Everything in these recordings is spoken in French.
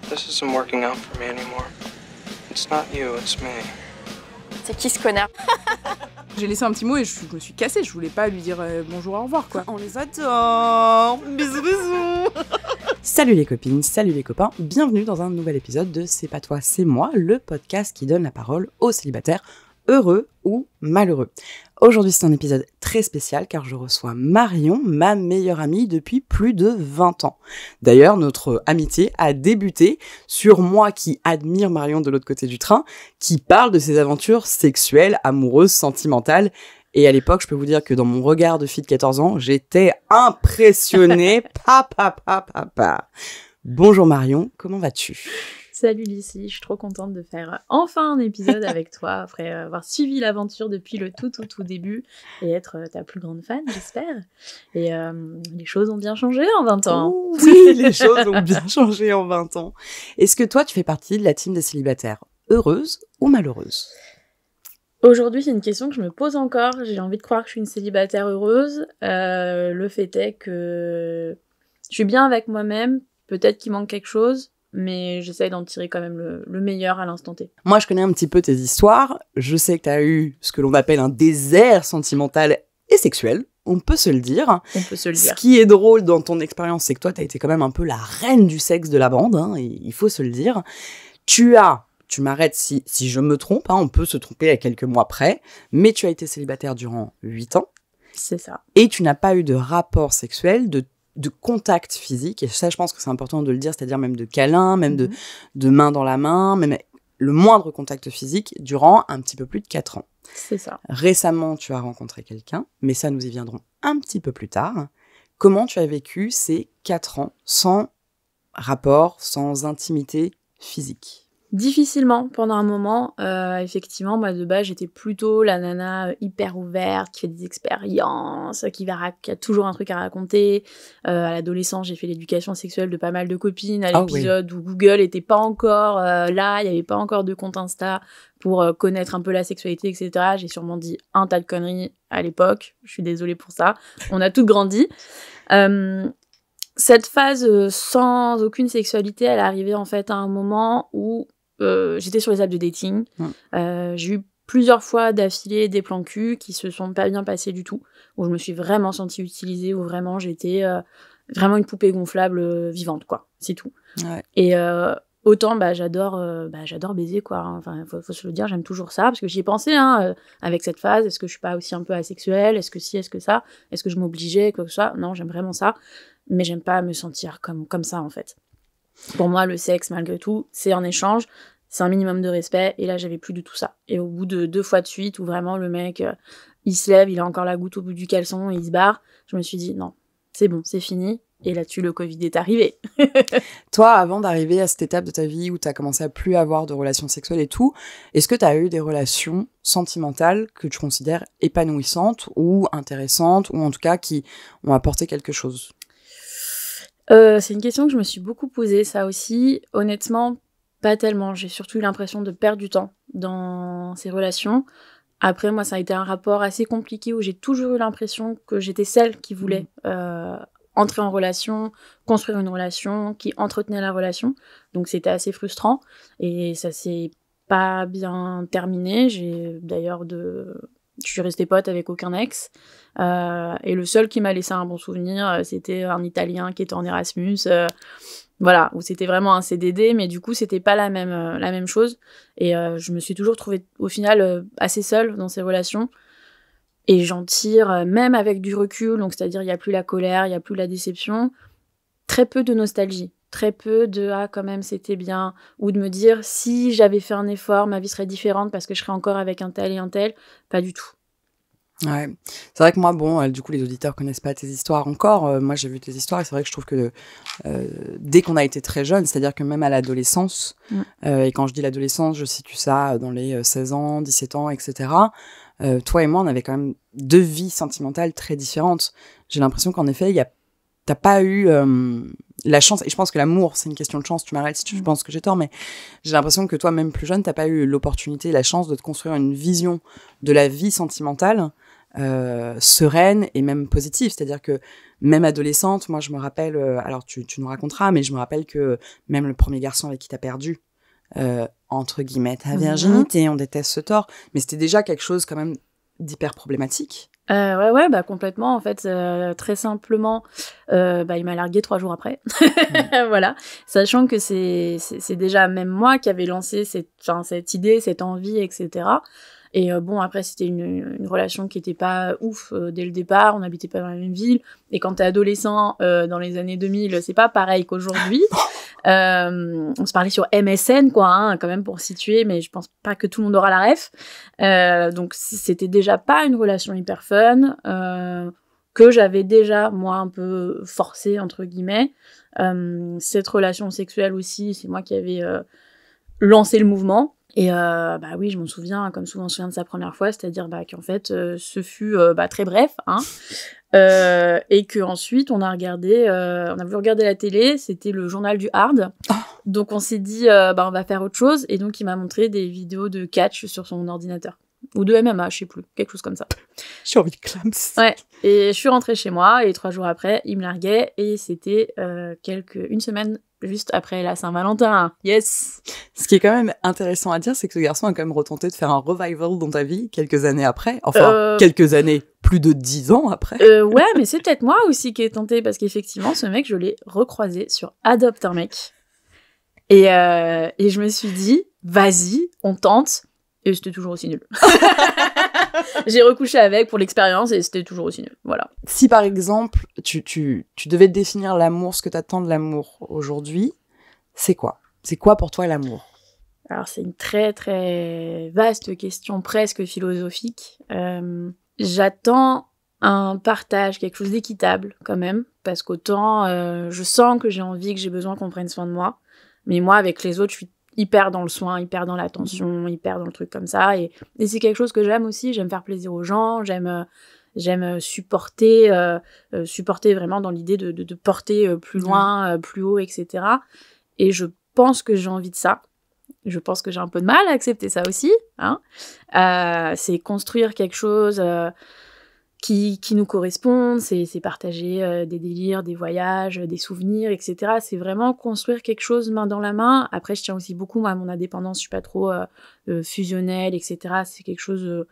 This isn't working out for me anymore. It's not you, it's me. C'est qui ce connard? J'ai laissé un petit mot et je me suis cassée, je voulais pas lui dire bonjour, au revoir quoi. On les adore. Bisous, bisous. Salut les copines, salut les copains, bienvenue dans un nouvel épisode de C'est pas toi, c'est moi, le podcast qui donne la parole aux célibataires, heureux ou malheureux. Aujourd'hui c'est un épisode très spécial car je reçois Marion, ma meilleure amie depuis plus de 20 ans. D'ailleurs notre amitié a débuté sur moi qui admire Marion de l'autre côté du train, qui parle de ses aventures sexuelles, amoureuses, sentimentales. Et à l'époque, je peux vous dire que dans mon regard de fille de 14 ans, j'étais impressionnée. Bonjour Marion, comment vas-tu ? Salut Lucie, je suis trop contente de faire enfin un épisode avec toi après avoir suivi l'aventure depuis le tout début et être ta plus grande fan, j'espère. Et les choses ont bien changé en 20 ans. Oh, oui, les choses ont bien changé en 20 ans. Est-ce que toi, tu fais partie de la team des célibataires heureuses ou malheureuses ? Aujourd'hui, c'est une question que je me pose encore. J'ai envie de croire que je suis une célibataire heureuse. Le fait est que je suis bien avec moi-même. Peut-être qu'il manque quelque chose, mais j'essaye d'en tirer quand même le meilleur à l'instant T. Moi, je connais un petit peu tes histoires. Je sais que tu as eu ce que l'on appelle un désert sentimental et sexuel. On peut se le dire. On peut se le dire. Ce qui est drôle dans ton expérience, c'est que toi, tu as été quand même un peu la reine du sexe de la bande, hein, et il faut se le dire. Tu m'arrêtes si je me trompe, hein, on peut se tromper à quelques mois près, mais tu as été célibataire durant 8 ans. C'est ça. Et tu n'as pas eu de rapport sexuel, de contact physique, et ça, je pense que c'est important de le dire, c'est-à-dire même de câlin, même de main dans la main, même le moindre contact physique durant un petit peu plus de 4 ans. C'est ça. Récemment, tu as rencontré quelqu'un, mais ça, nous y viendrons un petit peu plus tard. Comment tu as vécu ces 4 ans sans rapport, sans intimité physique ? Difficilement pendant un moment. Effectivement, moi de base j'étais plutôt la nana hyper ouverte, qui fait des expériences, qui a toujours un truc à raconter. À l'adolescence, j'ai fait l'éducation sexuelle de pas mal de copines, à l'épisode où Google était pas encore là, il y avait pas encore de compte Insta pour connaître un peu la sexualité, etc. J'ai sûrement dit un tas de conneries à l'époque, je suis désolée pour ça. On a toutes grandi. Cette phase sans aucune sexualité, elle est arrivée en fait à un moment où j'étais sur les apps de dating. J'ai eu plusieurs fois d'affilée des plans cul qui se sont pas bien passés du tout, où je me suis vraiment sentie utilisée, où vraiment j'étais vraiment une poupée gonflable vivante, quoi. C'est tout. Ouais. Et autant j'adore baiser, quoi. Enfin, faut se le dire, j'aime toujours ça, parce que j'y ai pensé, avec cette phase. Est-ce que je suis pas aussi un peu asexuelle ? Est-ce que si, est-ce que ça ? Est-ce que je m'obligeais, quoi que ce soit ? Non, j'aime vraiment ça, mais j'aime pas me sentir comme ça, en fait. Pour moi, le sexe, malgré tout, c'est un échange, c'est un minimum de respect, et là, j'avais plus du tout ça. Et au bout de 2 fois de suite, où vraiment le mec, il se lève, il a encore la goutte au bout du caleçon, et il se barre, je me suis dit, non, c'est bon, c'est fini. Et là-dessus, le Covid est arrivé. Toi, avant d'arriver à cette étape de ta vie où tu as commencé à plus avoir de relations sexuelles et tout, est-ce que tu as eu des relations sentimentales que tu considères épanouissantes ou intéressantes, ou en tout cas qui ont apporté quelque chose ? C'est une question que je me suis beaucoup posée, ça aussi. Honnêtement, pas tellement. J'ai surtout eu l'impression de perdre du temps dans ces relations. Après, moi, ça a été un rapport assez compliqué où j'ai toujours eu l'impression que j'étais celle qui voulait entrer en relation, construire une relation, qui entretenait la relation. Donc, c'était assez frustrant. Et ça s'est pas bien terminé. Je suis restée pote avec aucun ex. Et le seul qui m'a laissé un bon souvenir, c'était un Italien qui était en Erasmus. Voilà, où c'était vraiment un CDD, mais du coup, c'était pas la même chose. Et je me suis toujours trouvée, au final, assez seule dans ces relations. Et j'en tire, même avec du recul, donc c'est-à-dire il n'y a plus la colère, il n'y a plus la déception, très peu de nostalgie. Très peu de « ah, quand même, c'était bien », ou de me dire « si j'avais fait un effort, ma vie serait différente parce que je serais encore avec un tel et un tel », pas du tout. Ouais, c'est vrai que moi, du coup, les auditeurs connaissent pas tes histoires encore. Moi, j'ai vu tes histoires et c'est vrai que je trouve que dès qu'on a été très jeune, c'est-à-dire que même à l'adolescence, et quand je dis l'adolescence, je situe ça dans les 16 ans, 17 ans, etc., toi et moi, on avait quand même 2 vies sentimentales très différentes. J'ai l'impression qu'en effet, t'as pas eu la chance, et je pense que l'amour, c'est une question de chance, tu m'arrêtes si tu penses que j'ai tort, mais j'ai l'impression que toi, même plus jeune, t'as pas eu l'opportunité, la chance de te construire une vision de la vie sentimentale sereine et même positive. C'est-à-dire que même adolescente, moi je me rappelle, alors tu nous raconteras, mais je me rappelle que même le premier garçon avec qui t'as perdu, entre guillemets, ta virginité, on déteste ce tort, mais c'était déjà quelque chose quand même d'hyper problématique. Ouais, bah complètement. En fait, très simplement, il m'a largué 3 jours après. Voilà. Sachant que c'est déjà même moi qui avais lancé cette idée, cette envie, etc. Et bon, après, c'était une relation qui était pas ouf dès le départ. On n'habitait pas dans la même ville. Et quand t'es adolescent, dans les années 2000, c'est pas pareil qu'aujourd'hui. On se parlait sur MSN, quoi, hein, quand même pour situer, mais je pense pas que tout le monde aura la ref. Donc c'était déjà pas une relation hyper fun, que j'avais déjà, moi, un peu forcée, entre guillemets. Cette relation sexuelle aussi, c'est moi qui avais lancé le mouvement. Et oui, je m'en souviens, comme souvent on se souvient de sa première fois, c'est-à-dire qu'en fait, ce fut très bref, hein. Et qu'ensuite, on a voulu regarder la télé, c'était le journal du hard. Donc on s'est dit, on va faire autre chose. Et donc il m'a montré des vidéos de catch sur son ordinateur. Ou de MMA, je sais plus, quelque chose comme ça. J'ai envie de clams. Ouais, et je suis rentrée chez moi, et 3 jours après, il me larguait, et c'était une semaine juste après la Saint-Valentin. Yes! Ce qui est quand même intéressant à dire, c'est que ce garçon a quand même retenté de faire un revival dans ta vie quelques années après. Enfin, quelques années, plus de 10 ans après. Ouais, mais c'est peut-être moi aussi qui ai tenté, parce qu'effectivement, ce mec, je l'ai recroisé sur Adopte un mec. Et je me suis dit, vas-y, on tente. Et c'était toujours aussi nul. J'ai recouché avec pour l'expérience et c'était toujours aussi nul. Voilà. Si par exemple, tu devais définir l'amour, ce que t'attends de l'amour aujourd'hui, c'est quoi? C'est quoi pour toi l'amour? Alors c'est une très très vaste question, presque philosophique. J'attends un partage, quelque chose d'équitable quand même, parce qu'autant je sens que j'ai envie, que j'ai besoin qu'on prenne soin de moi, mais moi avec les autres je suis hyper dans le soin, hyper dans l'attention, hyper dans le truc comme ça, et c'est quelque chose que j'aime aussi. J'aime faire plaisir aux gens, j'aime supporter vraiment dans l'idée de porter plus loin, plus haut, etc. Et je pense que j'ai envie de ça. Je pense que j'ai un peu de mal à accepter ça aussi, hein. C'est construire quelque chose qui nous correspondent, c'est partager des délires, des voyages, des souvenirs, etc. C'est vraiment construire quelque chose main dans la main. Après, je tiens aussi beaucoup à mon indépendance, je suis pas trop fusionnelle, etc. C'est quelque chose,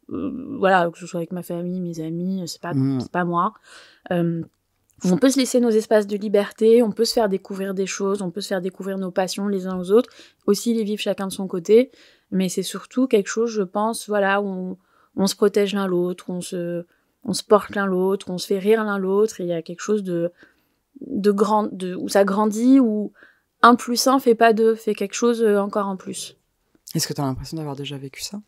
que ce soit avec ma famille, mes amis, c'est pas moi. On peut se laisser nos espaces de liberté, on peut se faire découvrir des choses, on peut se faire découvrir nos passions les uns aux autres, aussi les vivre chacun de son côté, mais c'est surtout quelque chose, je pense, où on se protège l'un l'autre, on se porte l'un l'autre, on se fait rire l'un l'autre, et il y a quelque chose de grand, où ça grandit, où 1 + 1 fait pas 2, fait quelque chose encore en plus. Est-ce que tu as l'impression d'avoir déjà vécu ça?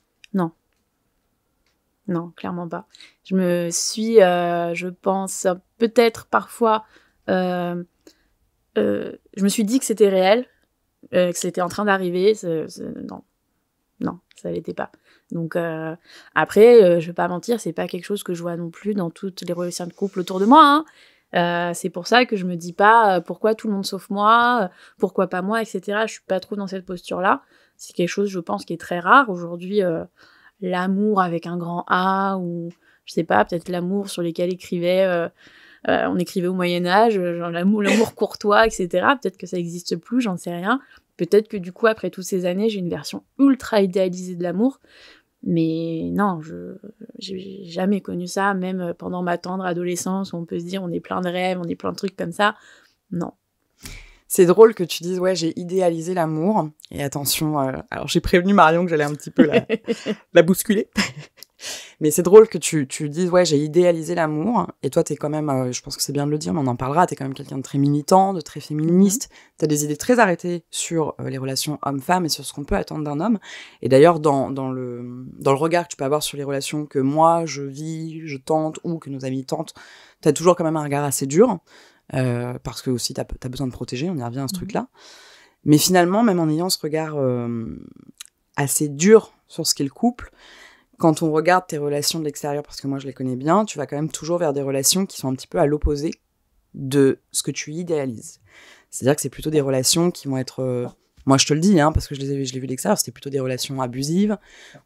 Non, clairement pas. Je me suis, je pense, peut-être parfois, je me suis dit que c'était réel, que c'était en train d'arriver. Non, ça l'était pas. Donc après, je vais pas mentir, c'est pas quelque chose que je vois non plus dans toutes les relations de couple autour de moi, hein. C'est pour ça que je me dis pas pourquoi tout le monde sauf moi, pourquoi pas moi, etc. Je suis pas trop dans cette posture-là. C'est quelque chose, je pense, qui est très rare aujourd'hui. L'amour avec un grand A, ou je sais pas, peut-être l'amour sur lequel on écrivait au Moyen-Âge, genre l'amour courtois, etc. Peut-être que ça existe plus, j'en sais rien. Peut-être que du coup, après toutes ces années, j'ai une version ultra idéalisée de l'amour. Mais non, j'ai jamais connu ça, même pendant ma tendre adolescence, où on peut se dire on est plein de rêves, on est plein de trucs comme ça. Non. C'est drôle que tu dises, ouais, j'ai idéalisé l'amour. Et attention, alors j'ai prévenu Marion que j'allais un petit peu la bousculer. Mais c'est drôle que tu dises, ouais, j'ai idéalisé l'amour. Et toi, t'es quand même, je pense que c'est bien de le dire, mais on en parlera, t'es quand même quelqu'un de très militant, de très féministe. T'as des idées très arrêtées sur les relations hommes-femmes et sur ce qu'on peut attendre d'un homme. Et d'ailleurs, dans le regard que tu peux avoir sur les relations que moi, je vis, je tente, ou que nos amis tentent, t'as toujours quand même un regard assez dur. Parce que aussi t'as besoin de protéger, on y revient à ce truc-là. Mais finalement, même en ayant ce regard assez dur sur ce qu'est le couple, quand on regarde tes relations de l'extérieur, parce que moi je les connais bien, tu vas quand même toujours vers des relations qui sont un petit peu à l'opposé de ce que tu idéalises. C'est-à-dire que c'est plutôt des relations qui vont être moi je te le dis, hein, parce que je l'ai vu de l'extérieur, c'était plutôt des relations abusives,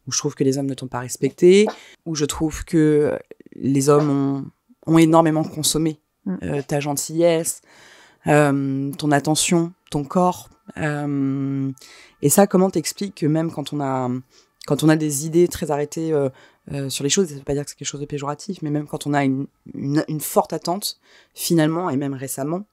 où je trouve que les hommes ne t'ont pas respecté, où je trouve que les hommes ont énormément consommé ta gentillesse, ton attention, ton corps. Et ça, comment t'expliques que même quand on a des idées très arrêtées sur les choses, ça ne veut pas dire que c'est quelque chose de péjoratif, mais même quand on a une forte attente, finalement, et même récemment,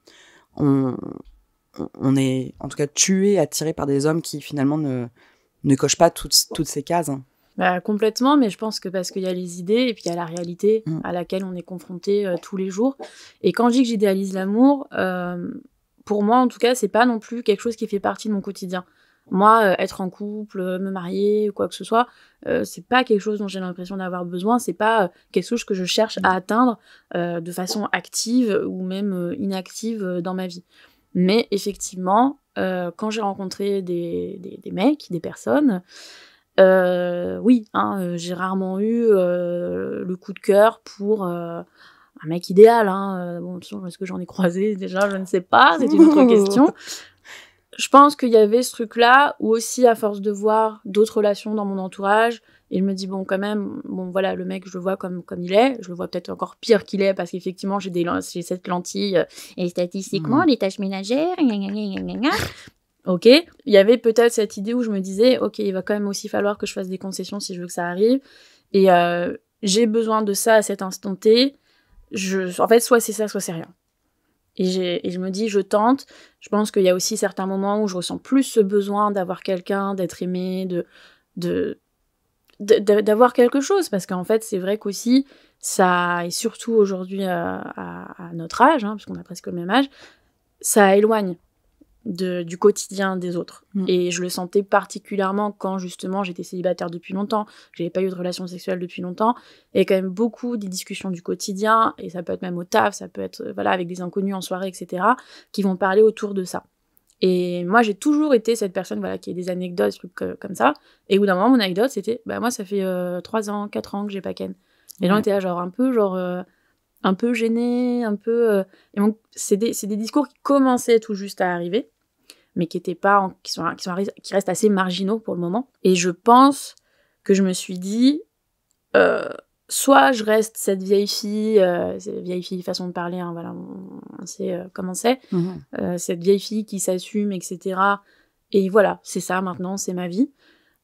on est en tout cas tué, attiré par des hommes qui finalement ne cochent pas toutes ces cases. Hein. Bah, complètement, mais je pense que parce qu'il y a les idées et puis il y a la réalité à laquelle on est confronté tous les jours. Et quand je dis que j'idéalise l'amour, pour moi en tout cas, c'est pas non plus quelque chose qui fait partie de mon quotidien. Moi, être en couple, me marier ou quoi que ce soit, c'est pas quelque chose dont j'ai l'impression d'avoir besoin, c'est pas quelque chose que je cherche à atteindre de façon active ou même inactive dans ma vie. Mais effectivement, quand j'ai rencontré des mecs, des personnes, oui, hein, j'ai rarement eu le coup de cœur pour un mec idéal. Hein. Bon, est-ce que j'en ai croisé déjà? Je ne sais pas, c'est une autre question. Je pense qu'il y avait ce truc-là, où aussi, à force de voir d'autres relations dans mon entourage, et je me dis, bon, quand même, bon, voilà, le mec, je le vois comme il est. Je le vois peut-être encore pire qu'il est, parce qu'effectivement, j'ai cette lentille, et statistiquement, les tâches ménagères, ok. Il y avait peut-être cette idée où je me disais, ok, il va quand même aussi falloir que je fasse des concessions si je veux que ça arrive. Et j'ai besoin de ça à cet instant T. En fait, soit c'est ça, soit c'est rien. Et je me dis, je tente. Je pense qu'il y a aussi certains moments où je ressens plus ce besoin d'avoir quelqu'un, d'être aimé, d'avoir quelque chose. Parce qu'en fait, c'est vrai qu'aussi, ça, et surtout aujourd'hui à notre âge, hein, parce qu'on a presque le même âge, ça éloigne du quotidien des autres. Et je le sentais particulièrement quand, justement, j'étais célibataire depuis longtemps, j'avais pas eu de relation sexuelle depuis longtemps, et quand même beaucoup des discussions du quotidien, et ça peut être même au taf, ça peut être voilà, avec des inconnus en soirée, etc., qui vont parler autour de ça. Et moi, j'ai toujours été cette personne voilà, qui a des anecdotes, des trucs comme ça, et au bout d'un moment, mon anecdote, c'était, bah moi, ça fait 3 ans, 4 ans que j'ai pas ken. Les gens étaient là, un peu gênés, un peu... Et donc, c'est des discours qui commençaient tout juste à arriver, mais qui restent assez marginaux pour le moment. Et je pense que je me suis dit, soit je reste cette vieille fille façon de parler, hein, voilà, on sait comment c'est, cette vieille fille qui s'assume, etc. Et voilà, c'est ça maintenant, c'est ma vie.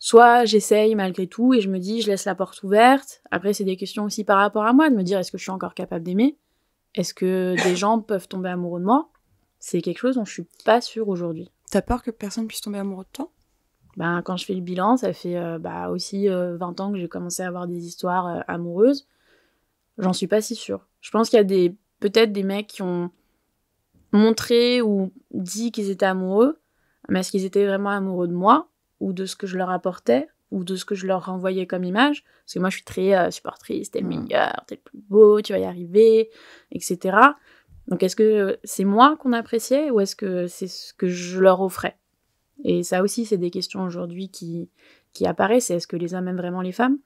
Soit j'essaye malgré tout et je me dis, je laisse la porte ouverte. Après, c'est des questions aussi par rapport à moi, de me dire, est-ce que je suis encore capable d'aimer? Est-ce que des gens peuvent tomber amoureux de moi? C'est quelque chose dont je suis pas sûre aujourd'hui. T'as peur que personne puisse tomber amoureux de toi? Ben, quand je fais le bilan, ça fait aussi 20 ans que j'ai commencé à avoir des histoires amoureuses. J'en suis pas si sûre. Je pense qu'il y a peut-être des mecs qui ont montré ou dit qu'ils étaient amoureux, mais est-ce qu'ils étaient vraiment amoureux de moi, ou de ce que je leur apportais, ou de ce que je leur renvoyais comme image? Parce que moi, je suis très supportrice, t'es le meilleur, t'es le plus beau, tu vas y arriver, etc. Donc, est-ce que c'est moi qu'on appréciait, ou est-ce que c'est ce que je leur offrais? Et ça aussi, c'est des questions aujourd'hui qui apparaissent. C'est est-ce que les hommes aiment vraiment les femmes?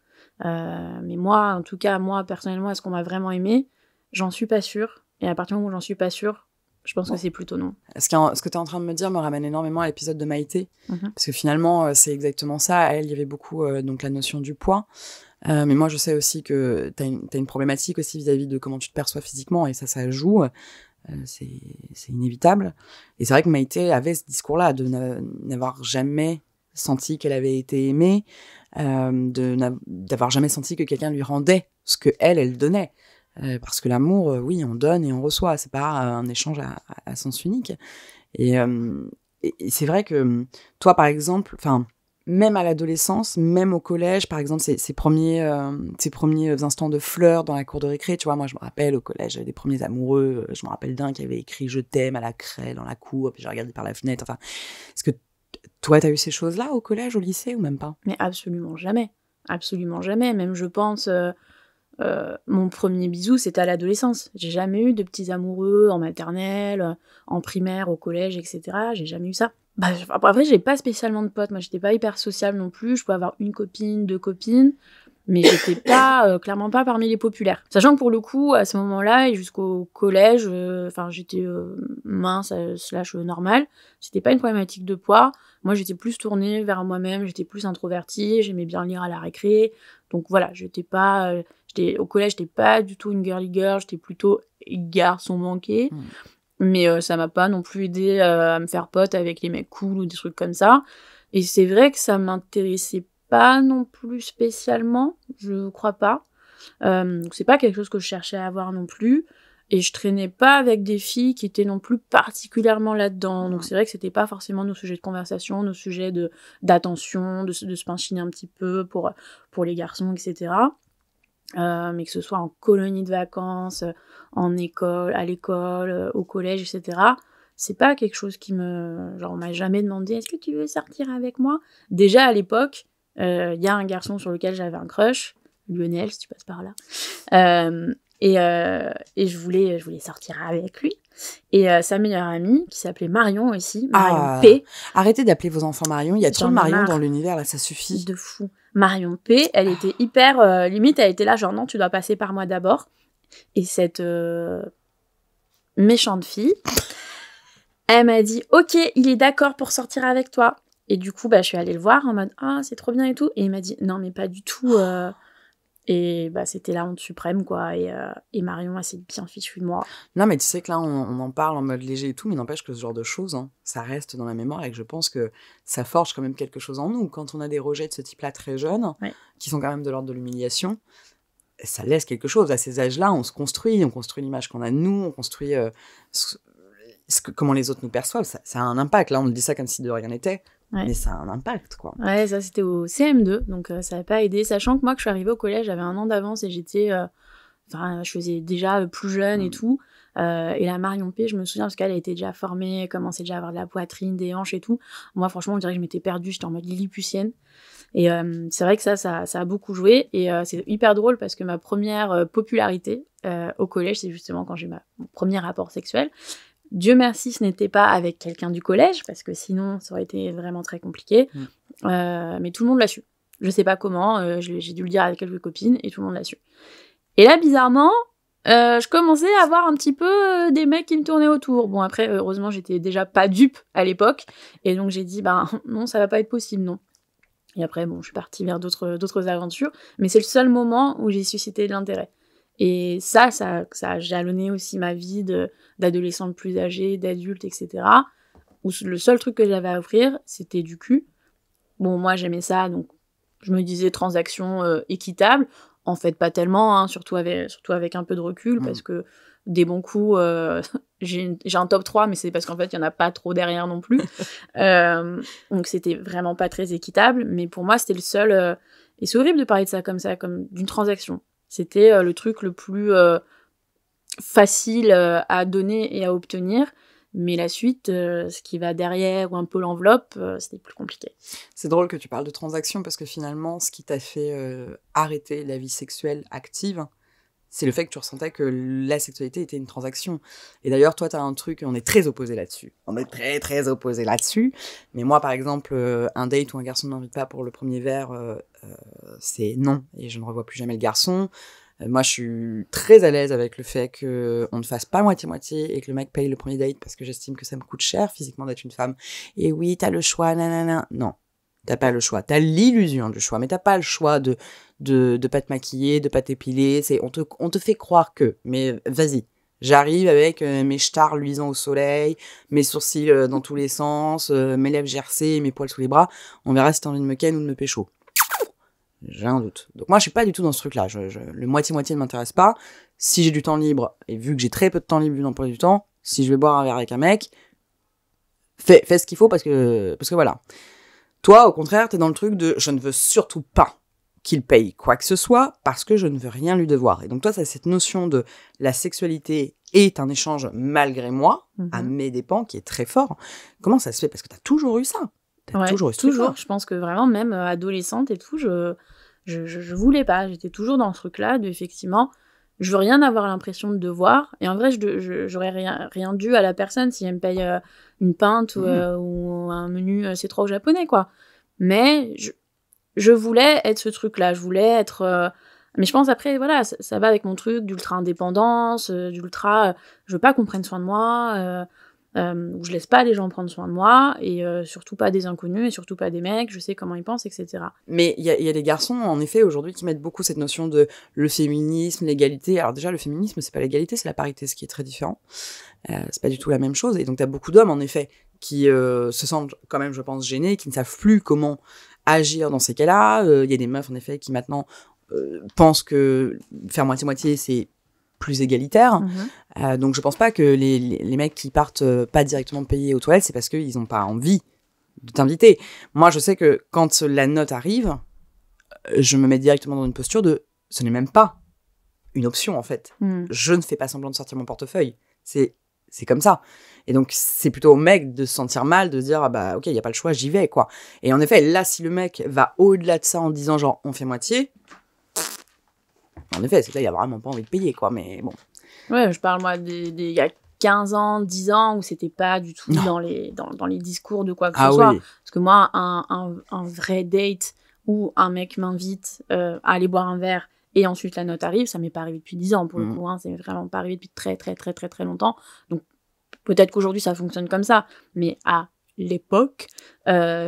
Mais moi, en tout cas, moi, personnellement, est-ce qu'on m'a vraiment aimée? J'en suis pas sûre. Et à partir du moment où j'en suis pas sûre, je pense que c'est plutôt non. Ce que tu es en train de me dire me ramène énormément à l'épisode de Maïté. Parce que finalement, c'est exactement ça. À elle, il y avait beaucoup donc la notion du poids. Mais moi, je sais aussi que t'as une problématique aussi vis-à-vis de comment tu te perçois physiquement. Et ça joue. C'est inévitable. Et c'est vrai que Maïté avait ce discours-là de n'avoir jamais senti qu'elle avait été aimée, d'avoir jamais senti que quelqu'un lui rendait ce que elle donnait. Parce que l'amour, oui, on donne et on reçoit. C'est pas un échange à sens unique. Et c'est vrai que toi, par exemple, enfin, même à l'adolescence, même au collège, par exemple, ces premiers instants de fleurs dans la cour de récré, tu vois, moi je me rappelle au collège, j'avais des premiers amoureux, je me rappelle d'un qui avait écrit « Je t'aime » à la craie dans la cour, puis j'ai regardé par la fenêtre, enfin, est-ce que toi t'as eu ces choses-là au collège, au lycée, ou même pas? Mais absolument jamais, même je pense, mon premier bisou c'était à l'adolescence, j'ai jamais eu de petits amoureux en maternelle, en primaire, au collège, etc., j'ai jamais eu ça. Bah, après, j'ai pas spécialement de potes. Moi, j'étais pas hyper sociable non plus. Je pouvais avoir une copine, 2 copines, mais j'étais pas, clairement pas parmi les populaires. Sachant que pour le coup, à ce moment-là et jusqu'au collège, j'étais mince / normale. C'était pas une problématique de poids. Moi, j'étais plus tournée vers moi-même, j'étais plus introvertie, j'aimais bien lire à la récré. Donc voilà, au collège, j'étais pas du tout une girly girl, j'étais plutôt garçon manqué. Mais ça m'a pas non plus aidé à me faire pote avec les mecs cool ou des trucs comme ça. Et c'est vrai que ça m'intéressait pas non plus spécialement, je crois pas. Donc c'est pas quelque chose que je cherchais à avoir non plus. Et je traînais pas avec des filles qui étaient non plus particulièrement là-dedans. Donc c'est vrai que c'était pas forcément nos sujets de conversation, nos sujets d'attention, de se pinchiner un petit peu pour les garçons, etc. Mais que ce soit en colonie de vacances, à l'école, au collège, etc. C'est pas quelque chose qui on m'a jamais demandé « Est-ce que tu veux sortir avec moi ?» Déjà, à l'époque, y a un garçon sur lequel j'avais un crush, Lionel, si tu passes par là. Et je voulais sortir avec lui. Et sa meilleure amie, qui s'appelait Marion aussi, Marion P. Arrêtez d'appeler vos enfants Marion, il y a trop de Marion marre. dans l'univers, là, ça suffit. De fou. Marion P, elle était hyper... limite, elle était là, genre non, tu dois passer par moi d'abord. Et cette méchante fille, elle m'a dit « Ok, il est d'accord pour sortir avec toi. » Et du coup, je suis allée le voir en mode « Ah, c'est trop bien et tout. » Et il m'a dit « Non, mais pas du tout. » Et c'était la honte suprême, quoi. Et Marion, elle s'est bien fichue de moi. Non, mais tu sais que là, on en parle en mode léger et tout, mais n'empêche que ce genre de choses, hein, ça reste dans la mémoire et que je pense que ça forge quand même quelque chose en nous. Quand on a des rejets de ce type-là très jeunes, qui sont quand même de l'ordre de l'humiliation, ça laisse quelque chose. À ces âges-là, on construit l'image qu'on a de nous, on construit comment les autres nous perçoivent. Ça a un impact. Là, on dit ça comme si de rien n'était. Ouais. Mais ça a un impact, quoi. Ouais, ça, c'était au CM2, donc ça n'a pas aidé. Sachant que moi, que je suis arrivée au collège, j'avais 1 an d'avance et je faisais déjà plus jeune et tout. Et la Marion P, je me souviens, parce qu'elle était déjà formée, elle commençait déjà à avoir de la poitrine, des hanches et tout. Moi, franchement, on dirait que je m'étais perdue, j'étais en mode lilliputienne. Et c'est vrai que ça a beaucoup joué. Et c'est hyper drôle parce que ma première popularité au collège, c'est justement quand j'ai mon premier rapport sexuel. Dieu merci, ce n'était pas avec quelqu'un du collège, parce que sinon, ça aurait été vraiment très compliqué. Mais tout le monde l'a su. Je sais pas comment, j'ai dû le dire avec quelques copines, et tout le monde l'a su. Et là, bizarrement, je commençais à avoir un petit peu des mecs qui me tournaient autour. Bon, après, heureusement, j'étais déjà pas dupe à l'époque, et donc j'ai dit, non, ça va pas être possible, non. Et après, je suis partie vers d'autres aventures, mais c'est le seul moment où j'ai suscité de l'intérêt. Et ça a jalonné aussi ma vie d'adolescente plus âgée, d'adulte, etc. Où le seul truc que j'avais à offrir, c'était du cul. Bon, moi, j'aimais ça, donc je me disais transaction équitable. En fait, pas tellement, hein, surtout avec un peu de recul, parce que des bons coups, j'ai un top 3, mais c'est parce qu'en fait, il n'y en a pas trop derrière non plus. Donc, c'était vraiment pas très équitable. Mais pour moi, c'était le seul... et c'est horrible de parler de ça, comme d'une transaction. C'était le truc le plus facile à donner et à obtenir. Mais la suite, ce qui va derrière ou un peu l'enveloppe, c'était plus compliqué. C'est drôle que tu parles de transaction parce que finalement, ce qui t'a fait arrêter la vie sexuelle active, c'est le fait que tu ressentais que la sexualité était une transaction. Et d'ailleurs, toi, t'as un truc, on est très opposés là-dessus. On est très, très opposés là-dessus. Mais moi, par exemple, un date où un garçon ne m'invite pas pour le premier verre, c'est non. Et je ne revois plus jamais le garçon. Moi, je suis très à l'aise avec le fait qu'on ne fasse pas moitié-moitié et que le mec paye le premier date parce que j'estime que ça me coûte cher physiquement d'être une femme. Et oui, t'as le choix, nanana. Non, t'as pas le choix. T'as l'illusion du choix, mais t'as pas le choix de pas te maquiller, de pas t'épiler. On te fait croire que. Mais vas-y. J'arrive avec mes stars luisants au soleil, mes sourcils dans tous les sens, mes lèvres gercées, mes poils sous les bras. On verra si t'as envie de me ken ou de me pécho. J'ai un doute. Donc moi, je suis pas du tout dans ce truc-là. Le moitié-moitié ne m'intéresse pas. Si j'ai du temps libre, et vu que j'ai très peu de temps libre vu l'emploi du temps, si je vais boire un verre avec un mec, fais ce qu'il faut parce que voilà. Toi, au contraire, t'es dans le truc de je ne veux surtout pas qu'il paye quoi que ce soit parce que je ne veux rien lui devoir. Et donc toi, t'as cette notion de la sexualité est un échange malgré moi, à mes dépens, qui est très fort. Comment ça se fait ? Parce que t'as toujours eu ça. Toujours. Je pense que vraiment, même adolescente et tout, je voulais pas. J'étais toujours dans ce truc-là de, effectivement, je veux rien avoir l'impression de devoir. Et en vrai, j'aurais rien dû à la personne si elle me paye une pinte ou un menu C3 au japonais, quoi. Mais je voulais être ce truc-là. Je voulais être... Mais je pense après, voilà, ça va avec mon truc d'ultra-indépendance, d'ultra... je veux pas qu'on prenne soin de moi... où je laisse pas les gens prendre soin de moi, et surtout pas des inconnus, et surtout pas des mecs, je sais comment ils pensent, etc. Mais il y a des garçons, en effet, aujourd'hui, qui mettent beaucoup cette notion de le féminisme, l'égalité. Alors déjà, le féminisme, c'est pas l'égalité, c'est la parité, ce qui est très différent. C'est pas du tout la même chose. Et donc, t'as beaucoup d'hommes, en effet, qui se sentent quand même, je pense, gênés, qui ne savent plus comment agir dans ces cas-là. Il y a des meufs, en effet, qui maintenant pensent que faire moitié-moitié, c'est plus égalitaire. Donc, je pense pas que les mecs qui partent pas directement payés aux toilettes, c'est parce qu'ils ont pas envie de t'inviter. Moi, je sais que quand la note arrive, je me mets directement dans une posture de ce n'est même pas une option, en fait. Je ne fais pas semblant de sortir mon portefeuille. C'est comme ça. Et donc, c'est plutôt au mec de se sentir mal, de se dire, ah bah, ok, il n'y a pas le choix, j'y vais, quoi. Et en effet, là, si le mec va au-delà de ça en disant, genre, on fait moitié, en effet, c'est que là, il n'y a vraiment pas envie de payer, quoi, mais bon. Ouais, je parle, moi, il y a 15 ans, 10 ans, où c'était pas du tout dans les discours de quoi que ce soit. Oui. Parce que moi, un vrai date où un mec m'invite à aller boire un verre et ensuite la note arrive, ça m'est pas arrivé depuis 10 ans, pour le coup, hein, c'est vraiment pas arrivé depuis très, très, très, très, très longtemps. Donc, peut-être qu'aujourd'hui, ça fonctionne comme ça, mais à l'époque,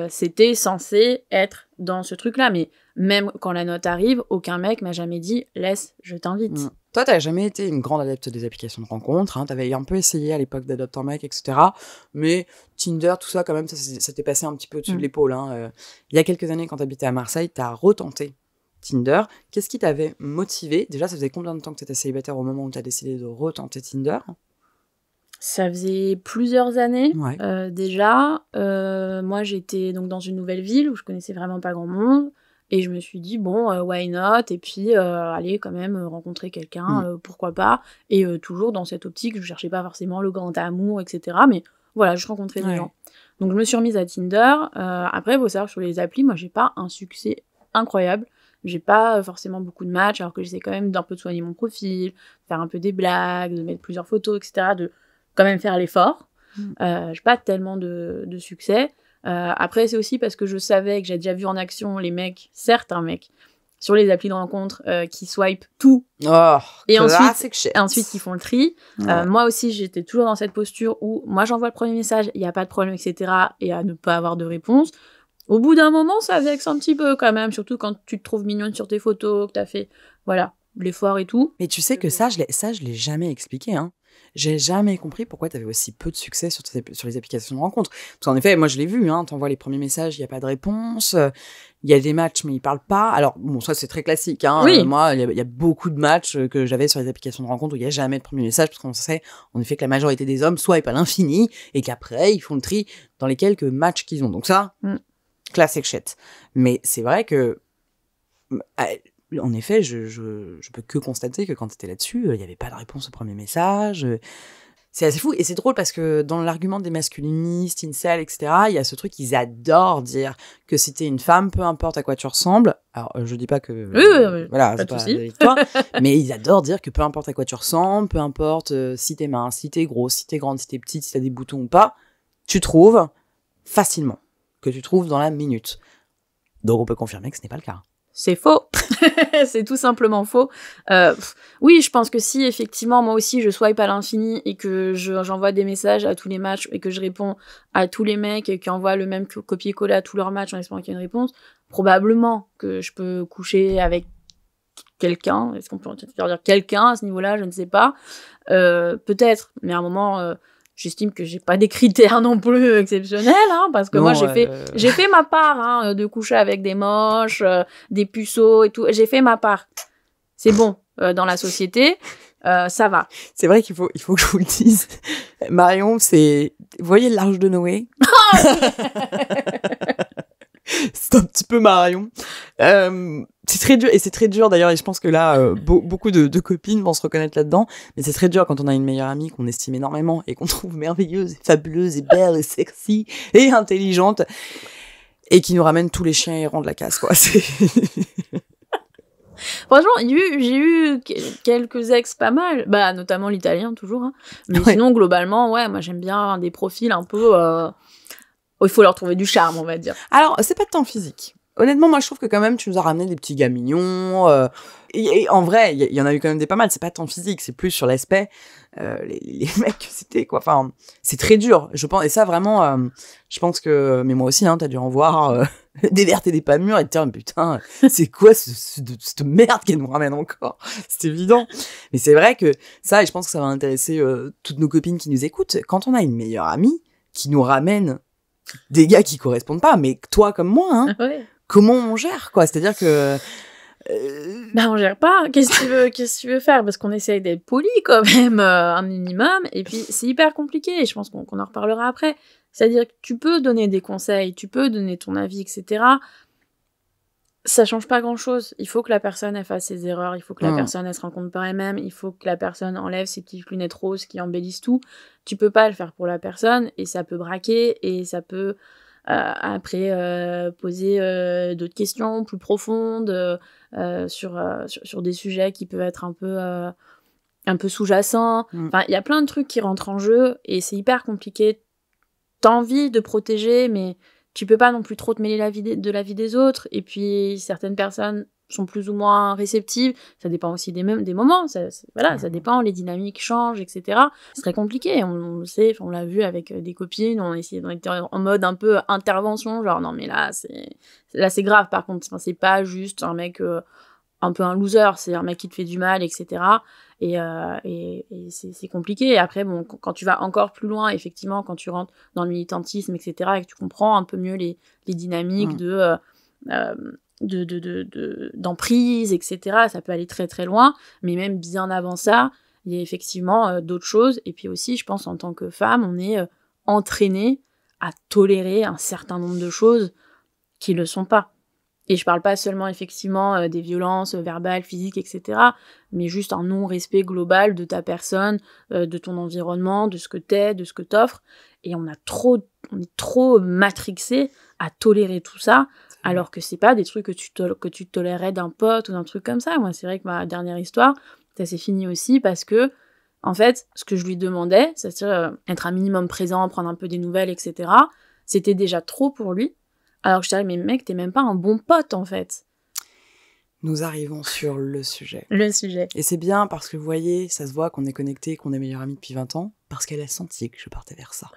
c'était censé être dans ce truc-là. Mais même quand la note arrive, aucun mec m'a jamais dit « laisse, je t'invite ». Toi, t'as jamais été une grande adepte des applications de rencontres, hein, t'avais un peu essayé à l'époque d'adopter un mec, etc. Mais Tinder, tout ça, quand même, ça t'est passé un petit peu au-dessus de l'épaule. Hein. Il y a quelques années, quand t'habitais à Marseille, t'as retenté Tinder. Qu'est-ce qui t'avait motivé ? Déjà, ça faisait combien de temps que t'étais célibataire au moment où t'as décidé de retenter Tinder ? Ça faisait plusieurs années, Ouais. déjà. Moi, j'étais donc dans une nouvelle ville où je connaissais vraiment pas grand monde. Et je me suis dit, bon, why not ? Et puis, allez, quand même, rencontrer quelqu'un, pourquoi pas ? Et toujours dans cette optique, je cherchais pas forcément le grand amour, etc. Mais voilà, je rencontrais des gens. Donc, je me suis remise à Tinder. Après, il faut savoir que sur les applis, moi, j'ai pas un succès incroyable. J'ai pas forcément beaucoup de matchs, alors que j'essaie quand même d'un peu de soigner mon profil, de faire un peu des blagues, de mettre plusieurs photos, etc., de quand même faire l'effort. J'ai pas tellement de succès. Après, c'est aussi parce que je savais que j'ai déjà vu en action les mecs, certains mecs, sur les applis de rencontre qui swipent tout. Et ensuite qui font le tri. Moi aussi, j'étais toujours dans cette posture où moi, j'envoie le premier message, il n'y a pas de problème, etc. Et à ne pas avoir de réponse. Au bout d'un moment, ça vexe un petit peu quand même, surtout quand tu te trouves mignonne sur tes photos, que t'as fait, voilà, l'effort et tout. Mais tu sais que ça, je l'ai jamais expliqué, hein. J'ai jamais compris pourquoi tu avais aussi peu de succès sur les applications de rencontre. Parce qu'en effet, moi je l'ai vu, hein, t'envoies les premiers messages, il n'y a pas de réponse, il y a des matchs mais ils parlent pas. Alors bon, ça c'est très classique, hein. Oui. Moi, il y a beaucoup de matchs que j'avais sur les applications de rencontre où il n'y a jamais de premier message, parce qu'on sait en effet que la majorité des hommes swipent à l'infini et qu'après ils font le tri dans les quelques matchs qu'ils ont. Donc ça, classique shit. Mais c'est vrai que... En effet, je peux que constater que quand t'étais là-dessus, il n'y avait pas de réponse au premier message. C'est assez fou. Et c'est drôle parce que dans l'argument des masculinistes, incel, etc., il y a ce truc qu'ils adorent dire que si t'es une femme, peu importe à quoi tu ressembles. Alors, je dis pas que... Oui, voilà, pas c'est de pas souci. avec toi. Mais ils adorent dire que peu importe à quoi tu ressembles, peu importe si t'es mince, si t'es gros, si t'es grande, si t'es petite, si t'as des boutons ou pas, tu trouves facilement. Que tu trouves dans la minute. Donc, on peut confirmer que ce n'est pas le cas. C'est faux. C'est tout simplement faux. Oui, je pense que si, effectivement, moi aussi, je swipe à l'infini et que j'envoie des messages à tous les matchs et que je réponds à tous les mecs qui envoient le même copier-coller à tous leurs matchs en espérant qu'il y ait une réponse, probablement que je peux coucher avec quelqu'un. Est-ce qu'on peut dire quelqu'un à ce niveau-là ? Je ne sais pas. Peut-être, mais à un moment... j'estime que j'ai pas des critères non plus exceptionnels, hein, parce que moi j'ai fait ma part, hein, de coucher avec des moches, des puceaux et tout. J'ai fait ma part. C'est bon dans la société, ça va. C'est vrai qu'il faut que je vous le dise. Marion, vous voyez l'Arche de Noé ? C'est un petit peu Marion. C'est très dur, et c'est très dur d'ailleurs, et je pense que là, beaucoup de copines vont se reconnaître là-dedans, mais c'est très dur quand on a une meilleure amie qu'on estime énormément et qu'on trouve merveilleuse, et fabuleuse, et belle, et sexy, et intelligente, et qui nous ramène tous les chiens errants de la casse, quoi. Franchement, j'ai eu quelques ex pas mal, bah notamment l'italien toujours, hein. Mais sinon globalement, ouais, moi j'aime bien des profils un peu... il faut leur trouver du charme, on va dire. Alors, c'est pas tant physique. Honnêtement, moi, je trouve que quand même, tu nous as ramené des petits gars mignons. et en vrai, il y en a eu quand même des pas mal. C'est pas tant physique, c'est plus sur l'aspect. Les mecs, c'était quoi. Enfin, c'est très dur, je pense. Et ça, vraiment, je pense que. Mais moi aussi, hein, t'as dû en voir des vertes et des pas mûres et te dire, putain, c'est quoi cette merde qu'elle nous ramène encore. C'est évident. Mais c'est vrai que ça, et je pense que ça va intéresser toutes nos copines qui nous écoutent. Quand on a une meilleure amie qui nous ramène des gars qui correspondent pas, mais toi comme moi, hein, Ouais. comment on gère, quoi? C'est-à-dire que. Bah, on gère pas. Qu'est-ce que tu veux faire? Parce qu'on essaye d'être poli quand même, un minimum. Et puis, c'est hyper compliqué. Et je pense qu'on en reparlera après. C'est-à-dire que tu peux donner des conseils, tu peux donner ton avis, etc. Ça change pas grand-chose. Il faut que la personne elle fasse ses erreurs. Il faut que la personne elle se rende compte par elle-même. Il faut que la personne enlève ses petites lunettes roses qui embellissent tout. Tu peux pas le faire pour la personne. Et ça peut braquer. Et ça peut après poser d'autres questions plus profondes sur des sujets qui peuvent être un peu sous-jacents. Enfin, il y a plein de trucs qui rentrent en jeu et c'est hyper compliqué. T'as envie de protéger, mais tu peux pas non plus trop te mêler de la vie des autres. Et puis, certaines personnes sont plus ou moins réceptives. Ça dépend aussi des moments. Ça dépend, les dynamiques changent, etc. C'est très compliqué. On le sait, on l'a vu avec des copines. On était en mode un peu intervention. Genre, non, mais là, c'est grave, par contre. Enfin, c'est pas juste un mec un peu un loser. C'est un mec qui te fait du mal, etc. Et c'est compliqué. Et après, bon, quand tu vas encore plus loin, effectivement, quand tu rentres dans le militantisme, etc., et que tu comprends un peu mieux les dynamiques d'emprise, etc., ça peut aller très très loin. Mais même bien avant ça, il y a effectivement d'autres choses. Et puis aussi, je pense, en tant que femme, on est entraîné à tolérer un certain nombre de choses qui le sont pas. Et je parle pas seulement, effectivement, des violences verbales, physiques, etc., mais juste un non-respect global de ta personne, de ton environnement, de ce que t'es, de ce que t'offres. Et on est trop matrixé à tolérer tout ça, alors que c'est pas des trucs que tu tolérerais d'un pote ou d'un truc comme ça. Moi, c'est vrai que ma dernière histoire, ça s'est fini aussi parce que, en fait, ce que je lui demandais, c'est-à-dire être un minimum présent, prendre un peu des nouvelles, etc., c'était déjà trop pour lui. Alors que je dirais, mais mec, t'es même pas un bon pote, en fait. Nous arrivons sur le sujet. Le sujet. Et c'est bien parce que vous voyez, ça se voit qu'on est connectés, qu'on est meilleurs amis depuis 20 ans, parce qu'elle a senti que je partais vers ça.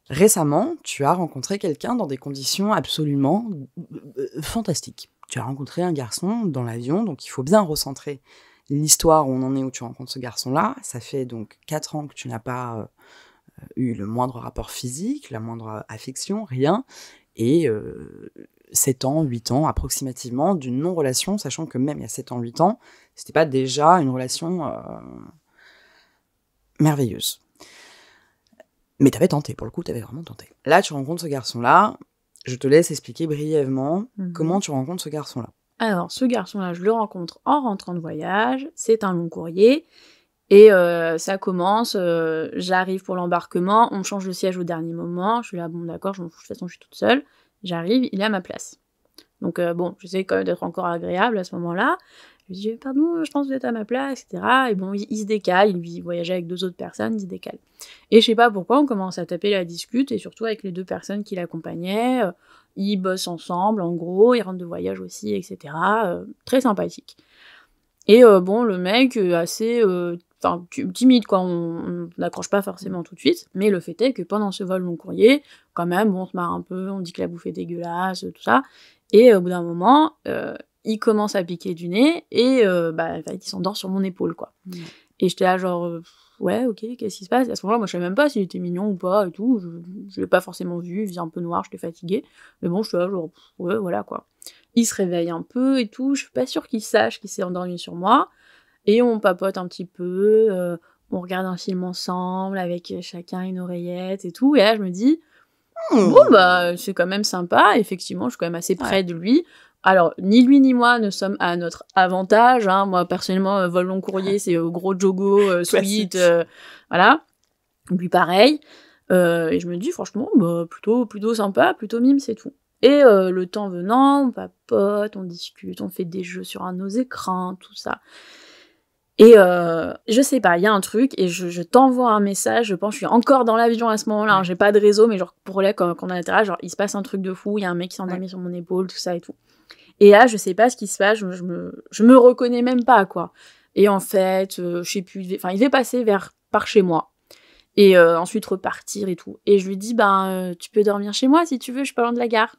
Récemment, tu as rencontré quelqu'un dans des conditions absolument fantastiques. Tu as rencontré un garçon dans l'avion, donc il faut bien recentrer l'histoire où on en est, où tu rencontres ce garçon-là. Ça fait donc 4 ans que tu n'as pas eu le moindre rapport physique, la moindre affection, rien. Et 7 ans, 8 ans approximativement d'une non-relation, sachant que même il y a 7 ans, 8 ans, c'était pas déjà une relation merveilleuse. Mais t'avais tenté, pour le coup, t'avais vraiment tenté. Là, tu rencontres ce garçon-là, je te laisse expliquer brièvement comment tu rencontres ce garçon-là. Alors, ce garçon-là, je le rencontre en rentrant de voyage, c'est un long courrier, et ça commence, j'arrive pour l'embarquement, on me change le siège au dernier moment, je suis là, bon d'accord, de toute façon je suis toute seule, j'arrive, il est à ma place. Donc bon, j'essaie quand même d'être encore agréable à ce moment-là, je lui dis, pardon, je pense que vous êtes à ma place, etc. Et bon, il se décale, il voyageait avec 2 autres personnes, il se décale. Et je sais pas pourquoi, on commence à taper la discute, et surtout avec les 2 personnes qui l'accompagnaient, ils bossent ensemble, en gros, ils rentrent de voyage aussi, etc. Très sympathique. Et bon, le mec, assez... timide, quoi, on n'accroche pas forcément tout de suite, mais le fait est que pendant ce vol long courrier, quand même, bon, on se marre un peu, on dit que la bouffe est dégueulasse, tout ça, et au bout d'un moment, il commence à piquer du nez, et il s'endort sur mon épaule, quoi. Et j'étais là, genre, ouais, ok, qu'est-ce qui se passe? À ce moment-là, moi, je savais même pas s'il était mignon ou pas, et tout, je l'ai pas forcément vu, il faisait un peu noir, j'étais fatiguée, mais bon, je suis là, genre, ouais, voilà, quoi. Il se réveille un peu, et tout, je suis pas sûre qu'il sache qu'il s'est endormi sur moi, et on papote un petit peu, on regarde un film ensemble avec chacun une oreillette et tout. Et là, je me dis, bon, bah, c'est quand même sympa. Effectivement, je suis quand même assez près de lui. Alors, ni lui ni moi ne sommes à notre avantage. Hein. Moi, personnellement, vol long courrier, c'est gros jogo, sweat, voilà. Lui, pareil. Et je me dis, franchement, bah, plutôt sympa, plutôt mime, c'est tout. Et le temps venant, on papote, on discute, on fait des jeux sur nos écrans, tout ça. Et je sais pas, il y a un truc, et je t'envoie un message, je pense, je suis encore dans l'avion à ce moment-là, hein, j'ai pas de réseau, mais genre, pour là, quand on est à l'intérieur, genre, il se passe un truc de fou, il y a un mec qui s'est endormi sur mon épaule, tout ça et tout. Et là, je sais pas ce qui se passe, je me reconnais même pas, quoi. Et en fait, je sais plus, il devait passer par chez moi. Et ensuite repartir et tout. Et je lui dis, tu peux dormir chez moi si tu veux, je suis pas loin de la gare.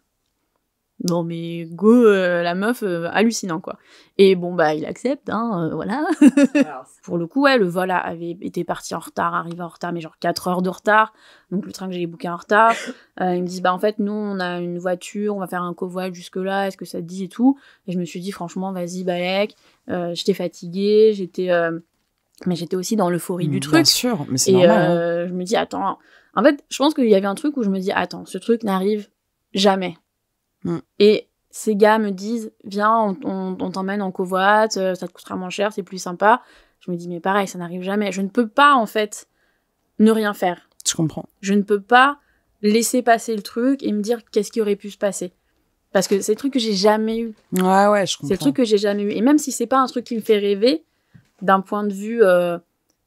Non mais go, la meuf, hallucinant quoi. Et bon il accepte, voilà. Pour le coup, ouais, le vol avait été parti en retard, arrivé en retard, mais genre 4 heures de retard. Donc le train que j'ai booké en retard. Ils me disent, en fait, nous, on a une voiture, on va faire un covoit jusque-là, est-ce que ça te dit et tout. Et je me suis dit, franchement, vas-y, Balek. J'étais fatiguée, mais j'étais aussi dans l'euphorie du truc. Bien sûr, mais c'est normal. Je me dis, attends, en fait, je pense qu'il y avait un truc où je me dis, attends, ce truc n'arrive jamais. Et ces gars me disent, viens, on t'emmène en covoit, ça te coûtera moins cher, c'est plus sympa. Je me dis, mais pareil, ça n'arrive jamais. Je ne peux pas, en fait, ne rien faire. Je comprends. Je ne peux pas laisser passer le truc et me dire qu'est-ce qui aurait pu se passer. Parce que c'est le truc que j'ai jamais eu. Ouais, je comprends. C'est le truc que j'ai jamais eu. Et même si c'est pas un truc qui me fait rêver, d'un point de vue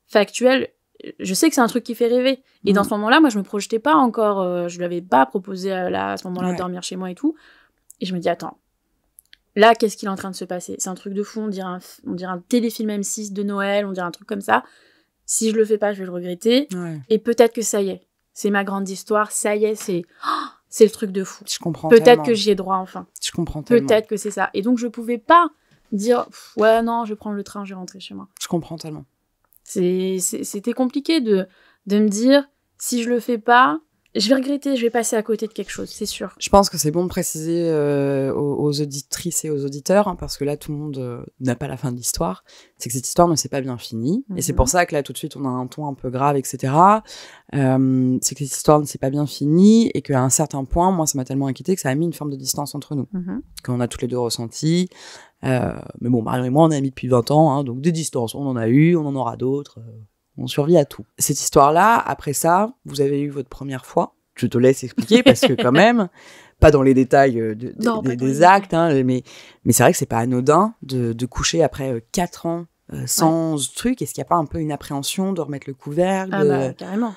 factuel, je sais que c'est un truc qui fait rêver. Et dans ce moment-là, moi, je me projetais pas encore. Je lui avais pas proposé à ce moment-là de dormir chez moi et tout. Et je me dis, attends, là, qu'est-ce qu'il est en train de se passer? C'est un truc de fou. On dirait un téléfilm M6 de Noël. On dirait un truc comme ça. Si je le fais pas, je vais le regretter. Ouais. Et peut-être que ça y est. C'est ma grande histoire. Ça y est, c'est le truc de fou. Je comprends peut-être tellement. Que j'y ai droit enfin. Je comprends tellement. Peut-être que c'est ça. Et donc, je pouvais pas dire, ouais, non, je vais prendre le train, je vais rentrer chez moi. Je comprends tellement. C'était compliqué de me dire, si je le fais pas, je vais regretter, je vais passer à côté de quelque chose, c'est sûr. Je pense que c'est bon de préciser aux auditrices et aux auditeurs, parce que là, tout le monde n'a pas la fin de l'histoire. C'est que cette histoire ne s'est pas bien finie. Et c'est pour ça que là, tout de suite, on a un ton un peu grave, etc. C'est que cette histoire ne s'est pas bien finie et qu'à un certain point, moi, ça m'a tellement inquiétée que ça a mis une forme de distance entre nous. Qu'on a toutes les deux ressenti. Mais bon, Marion et moi, on est amis depuis 20 ans, donc des distances, on en a eu, on en aura d'autres. On survit à tout. Cette histoire-là, après ça, vous avez eu votre première fois. Je te laisse expliquer parce que quand même, pas dans les détails des actes, mais c'est vrai que c'est pas anodin de coucher après 4 ans sans truc. Est-ce qu'il n'y a pas un peu une appréhension de remettre le couvercle Carrément.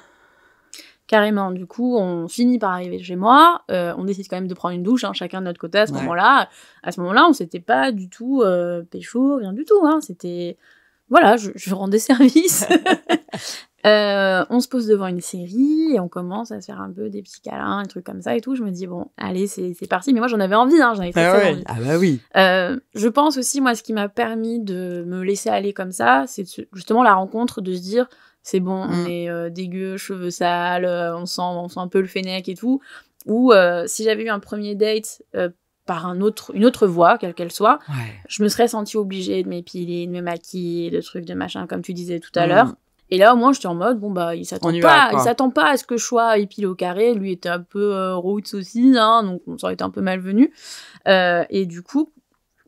Carrément. Du coup, on finit par arriver chez moi. On décide quand même de prendre une douche, chacun de notre côté à ce moment-là. À ce moment-là, on s'était pas du tout pécho, rien du tout. C'était... Voilà, je rendais service. On se pose devant une série et on commence à se faire un peu des petits câlins, des trucs comme ça et tout. Je me dis, bon, allez, c'est parti. Mais moi, j'en avais envie, j'en avais très envie. Ah bah oui. Je pense aussi, moi, ce qui m'a permis de me laisser aller comme ça, c'est justement la rencontre, de se dire, c'est bon, on est dégueu, cheveux sales, on sent un peu le fennec et tout. Ou si j'avais eu un premier date par une autre voie, quelle qu'elle soit, je me serais sentie obligée de m'épiler, de me maquiller, de trucs, de machin, comme tu disais tout à l'heure. Et là, au moins, j'étais en mode, il s'attend pas à ce que je sois épilée au carré. Lui était un peu roots aussi, donc ça aurait été un peu malvenu. Et du coup,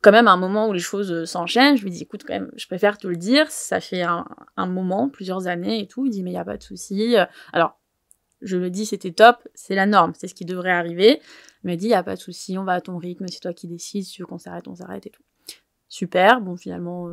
quand même, à un moment où les choses s'enchaînent, je lui dis, écoute, quand même, je préfère te le dire, ça fait un moment, plusieurs années et tout. Il dit, mais il n'y a pas de souci. Alors, je le dis, c'était top, c'est la norme, c'est ce qui devrait arriver. Il m'a dit, il n'y a pas de souci, on va à ton rythme, c'est toi qui décides, si tu veux qu'on s'arrête, on s'arrête et tout. Super, bon, finalement,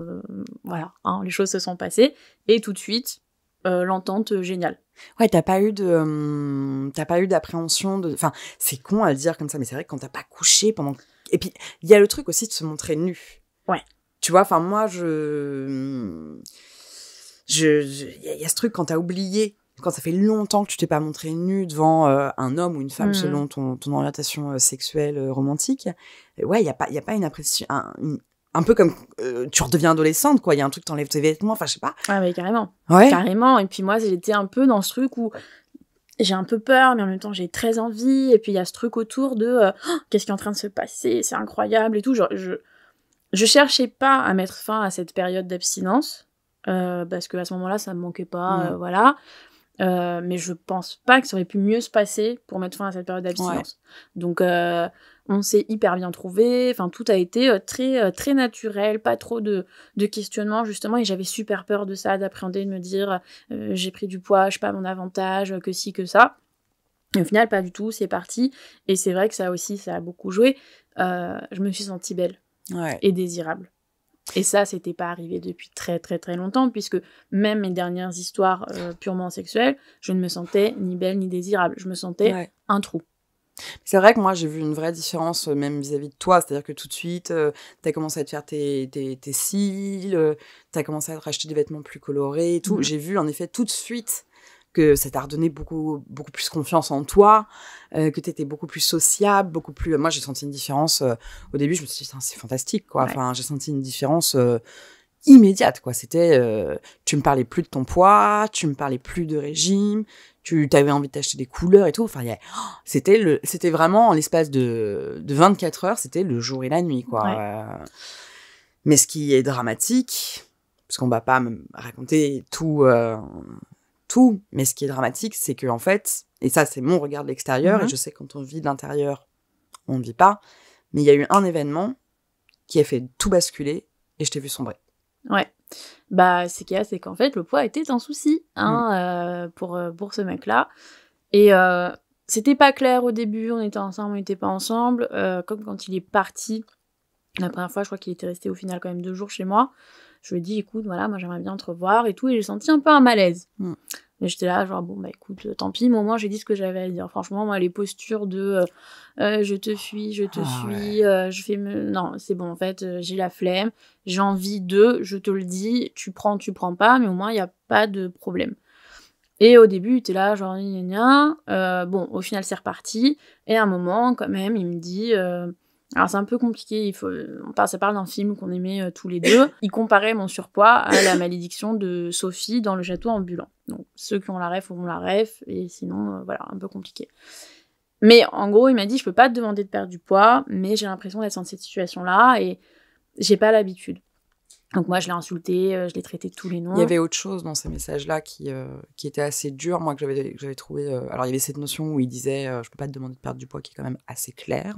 voilà, les choses se sont passées. Et tout de suite, l'entente géniale. Ouais, t'as pas eu d'appréhension de... Enfin, c'est con à le dire comme ça, mais c'est vrai que quand t'as pas couché pendant... Et puis, il y a le truc aussi de se montrer nu. Ouais. Tu vois, enfin, moi, il y a ce truc quand t'as oublié, quand ça fait longtemps que tu t'es pas montré nu devant un homme ou une femme selon ton orientation sexuelle romantique. Ouais, il y a pas une impression... Un peu comme tu redeviens adolescente, quoi. Il y a un truc, t'enlèves tes vêtements, enfin, je sais pas. Ah, mais carrément. Ouais. Carrément. Et puis moi, j'étais un peu dans ce truc où j'ai un peu peur, mais en même temps, j'ai très envie. Et puis, il y a ce truc autour de qu'est-ce qui est en train de se passer, c'est incroyable et tout. Genre, je cherchais pas à mettre fin à cette période d'abstinence, parce qu'à ce moment-là, ça me manquait pas, voilà. Mais je pense pas que ça aurait pu mieux se passer pour mettre fin à cette période d'abstinence. Ouais. Donc, on s'est hyper bien trouvés. Enfin, tout a été très, très naturel, pas trop de questionnements, justement. Et j'avais super peur de ça, d'appréhender, de me dire j'ai pris du poids, je suis pas à mon avantage, que ci, que ça. Et au final, pas du tout, c'est parti. Et c'est vrai que ça aussi, ça a beaucoup joué. Je me suis sentie belle et désirable. Et ça, c'était pas arrivé depuis très, très, très longtemps, puisque même mes dernières histoires purement sexuelles, je ne me sentais ni belle ni désirable. Je me sentais un trou. C'est vrai que moi, j'ai vu une vraie différence, même vis-à-vis de toi. C'est-à-dire que tout de suite, t'as commencé à te faire tes cils, t'as commencé à te racheter des vêtements plus colorés et tout. J'ai vu, en effet, tout de suite que ça t'a redonné beaucoup, beaucoup plus confiance en toi, que t'étais beaucoup plus sociable, beaucoup plus... Moi, j'ai senti une différence. Au début, je me suis dit, c'est fantastique, quoi. Ouais. Enfin, j'ai senti une différence immédiate, quoi. C'était... tu me parlais plus de ton poids, tu me parlais plus de régime, tu t'avais envie de t'acheter des couleurs et tout. Enfin, c'était vraiment, en l'espace de 24 heures, c'était le jour et la nuit, quoi. Ouais. Mais ce qui est dramatique, parce qu'on va pas me raconter tout, mais ce qui est dramatique, c'est que, en fait, et ça, c'est mon regard de l'extérieur, et je sais que quand on vit de l'intérieur, on ne vit pas, mais il y a eu un événement qui a fait tout basculer, et je t'ai vu sombrer. Ouais. Bah, ce qu'il y a, c'est qu'en fait, le poids était un souci pour ce mec-là. Et c'était pas clair au début, on était ensemble, on n'était pas ensemble. Comme quand il est parti, la première fois, je crois qu'il était resté au final quand même 2 jours chez moi. Je lui ai dit, écoute, voilà, moi j'aimerais bien te revoir et tout. Et j'ai senti un peu un malaise. Mais j'étais là, genre, bon, bah écoute, tant pis, mais au moins j'ai dit ce que j'avais à dire. Franchement, moi, les postures de je te fuis, je te suis, je fais non, c'est bon, en fait, j'ai la flemme, j'ai envie de, je te le dis, tu prends pas, mais au moins, il n'y a pas de problème. Et au début, t'es là, genre, gna gna. Bon, au final, c'est reparti. Et à un moment, quand même, il me dit... alors, c'est un peu compliqué, ça parle d'un film qu'on aimait tous les deux. Il comparait mon surpoids à la malédiction de Sophie dans le château ambulant. Donc, ceux qui ont la ref auront la ref, et sinon, voilà, un peu compliqué. Mais en gros, il m'a dit, je peux pas te demander de perdre du poids, mais j'ai l'impression d'être dans cette situation-là, et j'ai pas l'habitude. Donc moi, je l'ai insulté, je l'ai traité de tous les noms. Il y avait autre chose dans ces messages-là qui était assez dur, moi, que j'avais trouvé... Alors, il y avait cette notion où il disait, je peux pas te demander de perdre du poids, qui est quand même assez claire,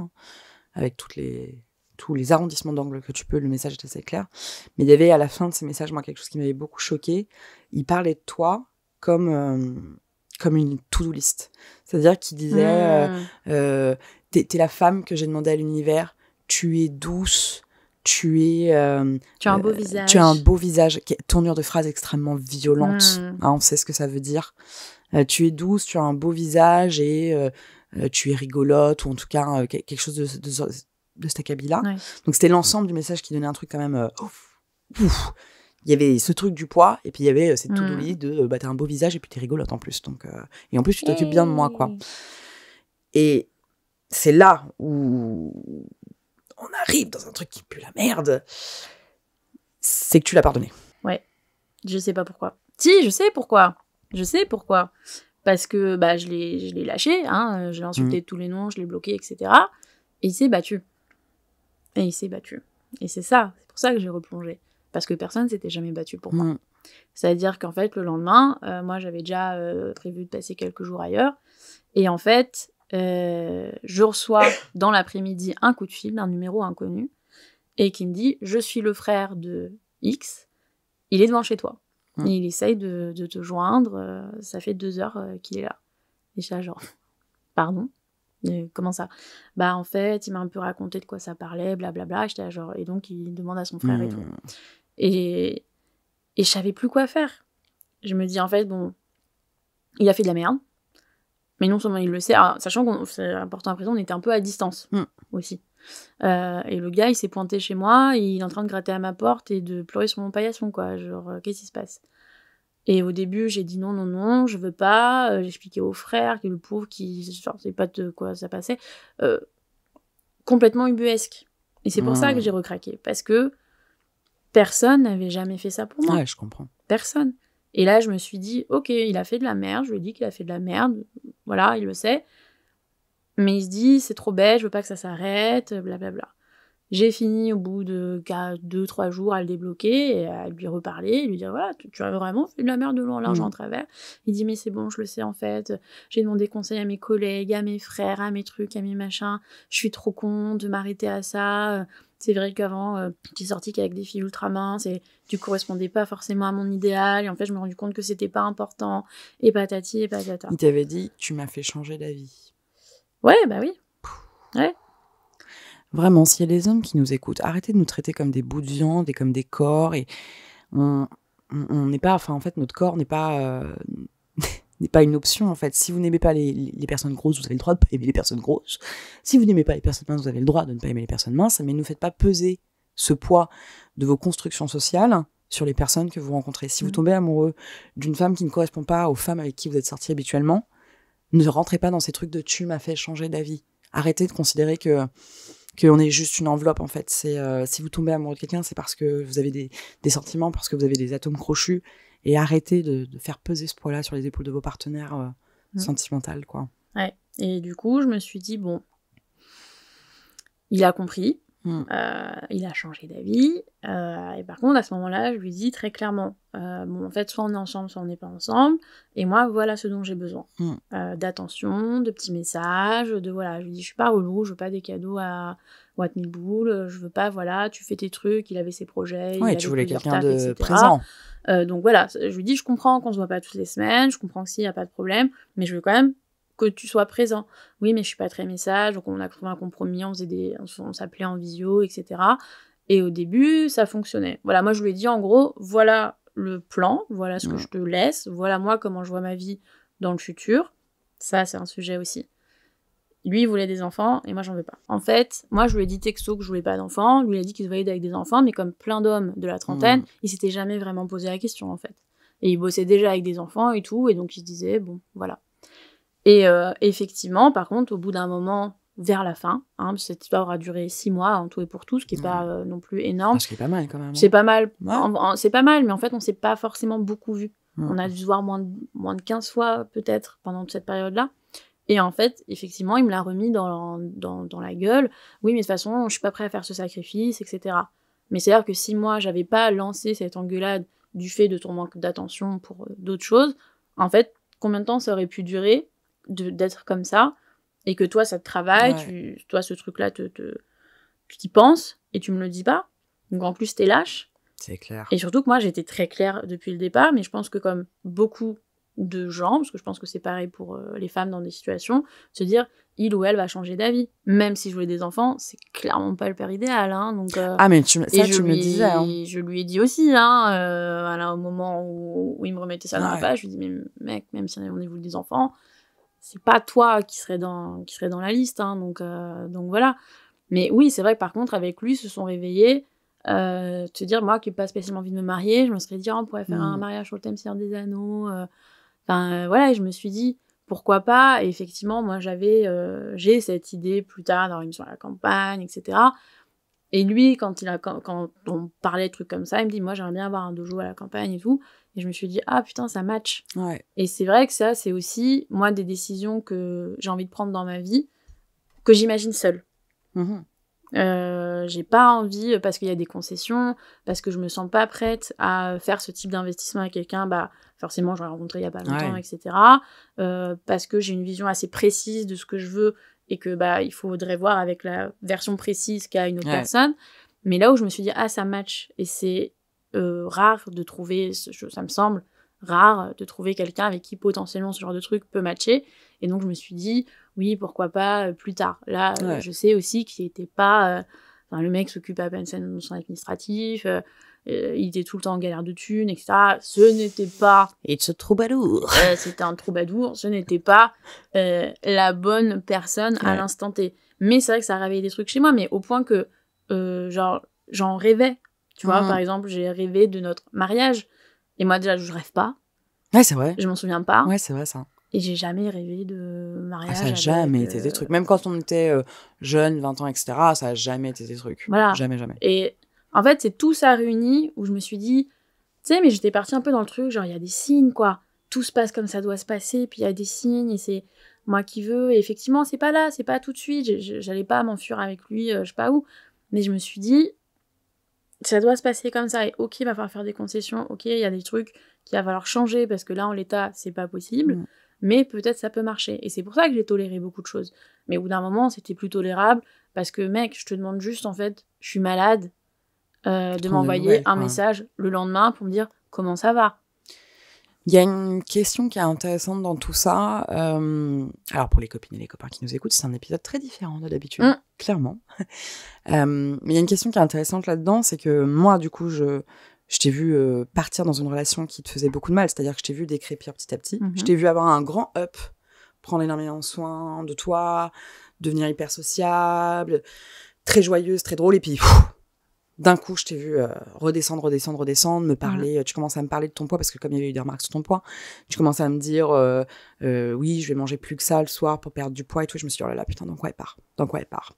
avec tous les arrondissements d'angle que tu peux, le message est assez clair. Mais il y avait à la fin de ces messages, moi, quelque chose qui m'avait beaucoup choqué. Il parlait de toi comme une to-do list. C'est-à-dire qu'il disait t'es la femme que j'ai demandé à l'univers, tu es douce, tu as un beau visage. Tu as un beau visage. Tournure de phrase extrêmement violente. On sait ce que ça veut dire. Tu es douce, tu as un beau visage et... tu es rigolote, ou en tout cas quelque chose de cet acabit-là. Ouais. Donc c'était l'ensemble du message qui donnait un truc quand même... Il y avait ce truc du poids, et puis il y avait cette to-do list de t'as un beau visage et puis t'es rigolote en plus. Donc, et en plus tu t'occupes bien de moi, quoi. Et c'est là où on arrive dans un truc qui pue la merde. C'est que tu l'as pardonné. Ouais, je sais pas pourquoi. Si, je sais pourquoi. Parce que je l'ai lâché, je l'ai insulté de tous les noms, je l'ai bloqué, etc. Et il s'est battu. Et c'est ça, c'est pour ça que j'ai replongé. Parce que personne s'était jamais battu pour moi. C'est-à-dire qu'en fait, le lendemain, moi j'avais déjà prévu de passer quelques jours ailleurs. Et en fait, je reçois dans l'après-midi un coup de fil d'un numéro inconnu et qui me dit « Je suis le frère de X, il est devant chez toi. » Et il essaye de te joindre, ça fait 2 heures qu'il est là. Et je suis là genre, pardon, comment ça ? En fait, il m'a un peu raconté de quoi ça parlait, blablabla, j'étais là genre, et donc il demande à son frère et tout. Et je savais plus quoi faire. Je me dis en fait, bon, il a fait de la merde, mais non seulement il le sait, alors, sachant qu'on, c'est important à présent, on était un peu à distance aussi. Et le gars, il s'est pointé chez moi, il est en train de gratter à ma porte et de pleurer sur mon paillasson, quoi. Genre, qu'est-ce qui se passe ? Et au début, j'ai dit non, je veux pas. J'ai expliqué au frère, que le pauvre, qui ne savait pas de quoi ça passait. Complètement ubuesque. Et c'est pour ça que j'ai recraqué. Parce que personne n'avait jamais fait ça pour moi. Ouais, je comprends. Personne. Et là, je me suis dit, ok, il a fait de la merde. Je lui ai dit qu'il a fait de la merde. Voilà, il le sait. Mais il se dit, c'est trop bête, je veux pas que ça s'arrête, blablabla. J'ai fini au bout de 2-3 jours à le débloquer et à lui reparler, lui dire, voilà, tu as vraiment fait de la merde de l'argent en travers. Il dit, mais c'est bon, je le sais en fait. J'ai demandé conseil à mes collègues, à mes frères, à mes trucs, à mes machins. Je suis trop con de m'arrêter à ça. C'est vrai qu'avant, j'étais sortie qu'avec des filles ultra minces et tu correspondais pas forcément à mon idéal. Et en fait, je me suis rendu compte que c'était pas important. Et patati et patata. Il t'avait dit, tu m'as fait changer d'avis. Ouais, oui. Ouais. Vraiment, s'il y a des hommes qui nous écoutent, arrêtez de nous traiter comme des bouts de viande et comme des corps. Et on n'est pas... Enfin, en fait, notre corps n'est pas n'est pas une option, en fait. Si vous n'aimez pas les personnes grosses, vous avez le droit de pas aimer les personnes grosses. Si vous n'aimez pas les personnes minces, vous avez le droit de ne pas aimer les personnes minces, mais ne faites pas peser ce poids de vos constructions sociales sur les personnes que vous rencontrez. Si vous tombez amoureux d'une femme qui ne correspond pas aux femmes avec qui vous êtes sortis habituellement, ne rentrez pas dans ces trucs de « tu m'as fait changer d'avis ». Arrêtez de considérer qu'on est juste une enveloppe, en fait. Si vous tombez amoureux de quelqu'un, c'est parce que vous avez des sentiments, parce que vous avez des atomes crochus, et arrêtez de faire peser ce poids-là sur les épaules de vos partenaires sentimentales, quoi. Ouais, et du coup, je me suis dit, bon, il a compris, il a changé d'avis, et par contre, à ce moment-là, je lui dis très clairement, bon, en fait, soit on est ensemble, soit on n'est pas ensemble, et moi, voilà ce dont j'ai besoin. D'attention, de petits messages, voilà, je lui dis, je suis pas relou, je veux pas des cadeaux à 1000 boules, je veux pas, voilà, tu fais tes trucs, il avait ses projets, Ouais, tu voulais quelqu'un de présent. Donc voilà, je lui dis, je comprends qu'on se voit pas toutes les semaines, je comprends que s'il y a pas de problème, mais je veux quand même que tu sois présent. Oui, mais je suis pas très message, donc on a trouvé un compromis, on s'appelait en visio, etc. Et au début, ça fonctionnait. Voilà, moi je lui ai dit en gros, voilà le plan, voilà ce que je te laisse, voilà moi comment je vois ma vie dans le futur. Ça, c'est un sujet aussi. Lui, il voulait des enfants, et moi, j'en veux pas. En fait, moi, je lui ai dit texto que je voulais pas d'enfants, lui, il a dit qu'il se voyait avec des enfants, mais comme plein d'hommes de la trentaine, il s'était jamais vraiment posé la question, en fait. Et il bossait déjà avec des enfants et tout, et donc il se disait, bon, voilà. Et effectivement, par contre, au bout d'un moment, vers la fin, cette histoire aura duré 6 mois, en tout et pour tout, ce qui est pas non plus énorme. Ce qui est pas mal, quand même. C'est pas mal, ouais. C'est pas mal, mais en fait, on s'est pas forcément beaucoup vu. On a dû se voir moins de 15 fois, peut-être, pendant toute cette période-là. Et en fait, effectivement, il me l'a remis dans la gueule. Oui, mais de toute façon, je suis pas prêt à faire ce sacrifice, etc. Mais c'est-à-dire que si moi, j'avais pas lancé cette engueulade du fait de ton manque d'attention pour d'autres choses, en fait, combien de temps ça aurait pu durer d'être comme ça, et que toi, ça te travaille, toi, ce truc-là, tu t'y penses, et tu me le dis pas. Donc en plus, t'es lâche. C'est clair. Et surtout que moi, j'étais très claire depuis le départ, mais je pense que comme beaucoup de gens, parce que je pense que c'est pareil pour les femmes dans des situations, se dire il ou elle va changer d'avis. Même si je voulais des enfants, c'est clairement pas le père idéal. Donc, mais tu me le disais. Je lui ai dit aussi, voilà, au moment où il me remettait ça dans la face, je lui ai dit, mais mec, même si on voulu des enfants, c'est pas toi qui serais dans la liste. Donc voilà. Mais oui, c'est vrai que par contre, avec lui, ils se sont réveillés. Te dire, moi qui n'ai pas spécialement envie de me marier, je me serais dit, on pourrait faire un mariage sur le thème Seigneur des Anneaux. Voilà, et je me suis dit, pourquoi pas. Et effectivement, moi, j'ai cette idée plus tard d'avoir une soirée à la campagne, etc. Et lui, quand on parlait de trucs comme ça, il me dit, moi, j'aimerais bien avoir un dojo à la campagne et tout. Et je me suis dit, ah putain, ça match. Ouais. Et c'est vrai que ça, c'est aussi, moi, des décisions que j'ai envie de prendre dans ma vie, que j'imagine seule. J'ai pas envie, parce qu'il y a des concessions, parce que je me sens pas prête à faire ce type d'investissement avec quelqu'un, forcément je l'ai rencontré il y a pas longtemps, etc. Parce que j'ai une vision assez précise de ce que je veux, et que il faudrait voir avec la version précise qu'a une autre personne. Mais là où je me suis dit, ça match, et c'est rare de trouver, ça me semble rare de trouver quelqu'un avec qui potentiellement ce genre de truc peut matcher, et donc je me suis dit oui, pourquoi pas plus tard. Là, je sais aussi qu'il n'était pas... le mec s'occupe à peine de son administratif, il était tout le temps en galère de thunes, etc. Ce n'était pas... It's a troubadour. C'était un troubadour, ce n'était pas la bonne personne à l'instant T. Mais c'est vrai que ça a réveillé des trucs chez moi, mais au point que, j'en rêvais. Tu vois, par exemple, j'ai rêvé de notre mariage, et moi déjà, je rêve pas. Ouais, c'est vrai. Je m'en souviens pas. Ouais, c'est vrai, ça. Et j'ai jamais rêvé de mariage. Ça n'a jamais été des trucs. Même quand on était jeune, 20 ans, etc., ça n'a jamais été des trucs. Voilà. Jamais, jamais. Et en fait, c'est tout ça réuni où je me suis dit, tu sais, mais j'étais partie un peu dans le truc, genre, il y a des signes, quoi. Tout se passe comme ça doit se passer, puis il y a des signes, et c'est moi qui veux. Et effectivement, c'est pas là, c'est pas tout de suite. J'allais pas m'enfuir avec lui, je sais pas où. Mais je me suis dit, ça doit se passer comme ça. Et ok, il va falloir faire des concessions. Ok, il y a des trucs qu'il va falloir changer, parce que là, en l'état, c'est pas possible. Mais peut-être ça peut marcher. Et c'est pour ça que j'ai toléré beaucoup de choses. Mais au bout d'un moment, c'était plus tolérable, parce que, mec, je te demande juste, en fait, je suis malade, de m'envoyer un message le lendemain pour me dire comment ça va. Il y a une question qui est intéressante dans tout ça. Alors, pour les copines et les copains qui nous écoutent, c'est un épisode très différent de d'habitude, clairement. Mais il y a une question qui est intéressante là-dedans, c'est que moi, du coup, je Je t'ai vu partir dans une relation qui te faisait beaucoup de mal, c'est-à-dire que je t'ai vu décrépir petit à petit. Mhm. Je t'ai vu avoir un grand up, prendre énormément soin de toi, devenir hyper sociable, très joyeuse, très drôle, et puis d'un coup, je t'ai vu redescendre, me parler. Tu commences à me parler de ton poids, parce que comme il y avait eu des remarques sur ton poids, tu commences à me dire oui, je vais manger plus que ça le soir pour perdre du poids et tout. Je me suis dit, oh là là, putain, dans quoi elle part.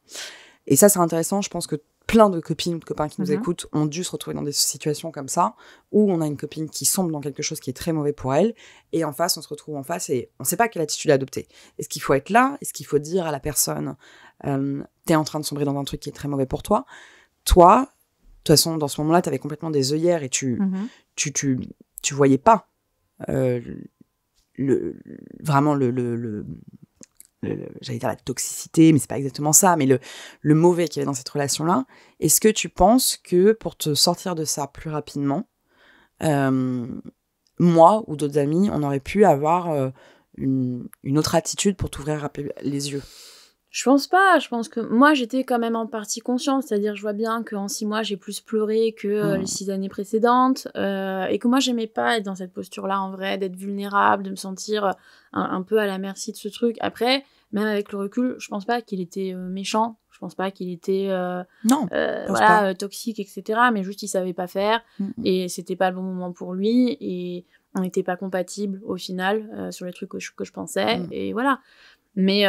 Et ça, c'est intéressant. Je pense que plein de copines ou de copains qui nous écoutent ont dû se retrouver dans des situations comme ça, où on a une copine qui sombre dans quelque chose qui est très mauvais pour elle, et en face, on se retrouve en face et on sait pas quelle attitude adopter. Est-ce qu'il faut être là? Est-ce qu'il faut dire à la personne t'es en train de sombrer dans un truc qui est très mauvais pour toi? Toi, de toute façon, dans ce moment-là, t'avais complètement des œillères et tu voyais pas vraiment j'allais dire la toxicité, mais c'est pas exactement ça, mais le mauvais qu'il y avait dans cette relation-là. Est-ce que tu penses que pour te sortir de ça plus rapidement, moi ou d'autres amis, on aurait pu avoir une autre attitude pour t'ouvrir les yeux? Je pense pas, je pense que moi j'étais quand même en partie consciente, c'est-à-dire je vois bien qu'en 6 mois j'ai plus pleuré que les 6 années précédentes, et que moi j'aimais pas être dans cette posture-là en vrai, d'être vulnérable, de me sentir un peu à la merci de ce truc. Après, même avec le recul, je pense pas qu'il était méchant, je pense pas qu'il était toxique, etc. Mais juste il savait pas faire, et c'était pas le bon moment pour lui, et on n'était pas compatibles au final sur les trucs que je pensais, et voilà. Mais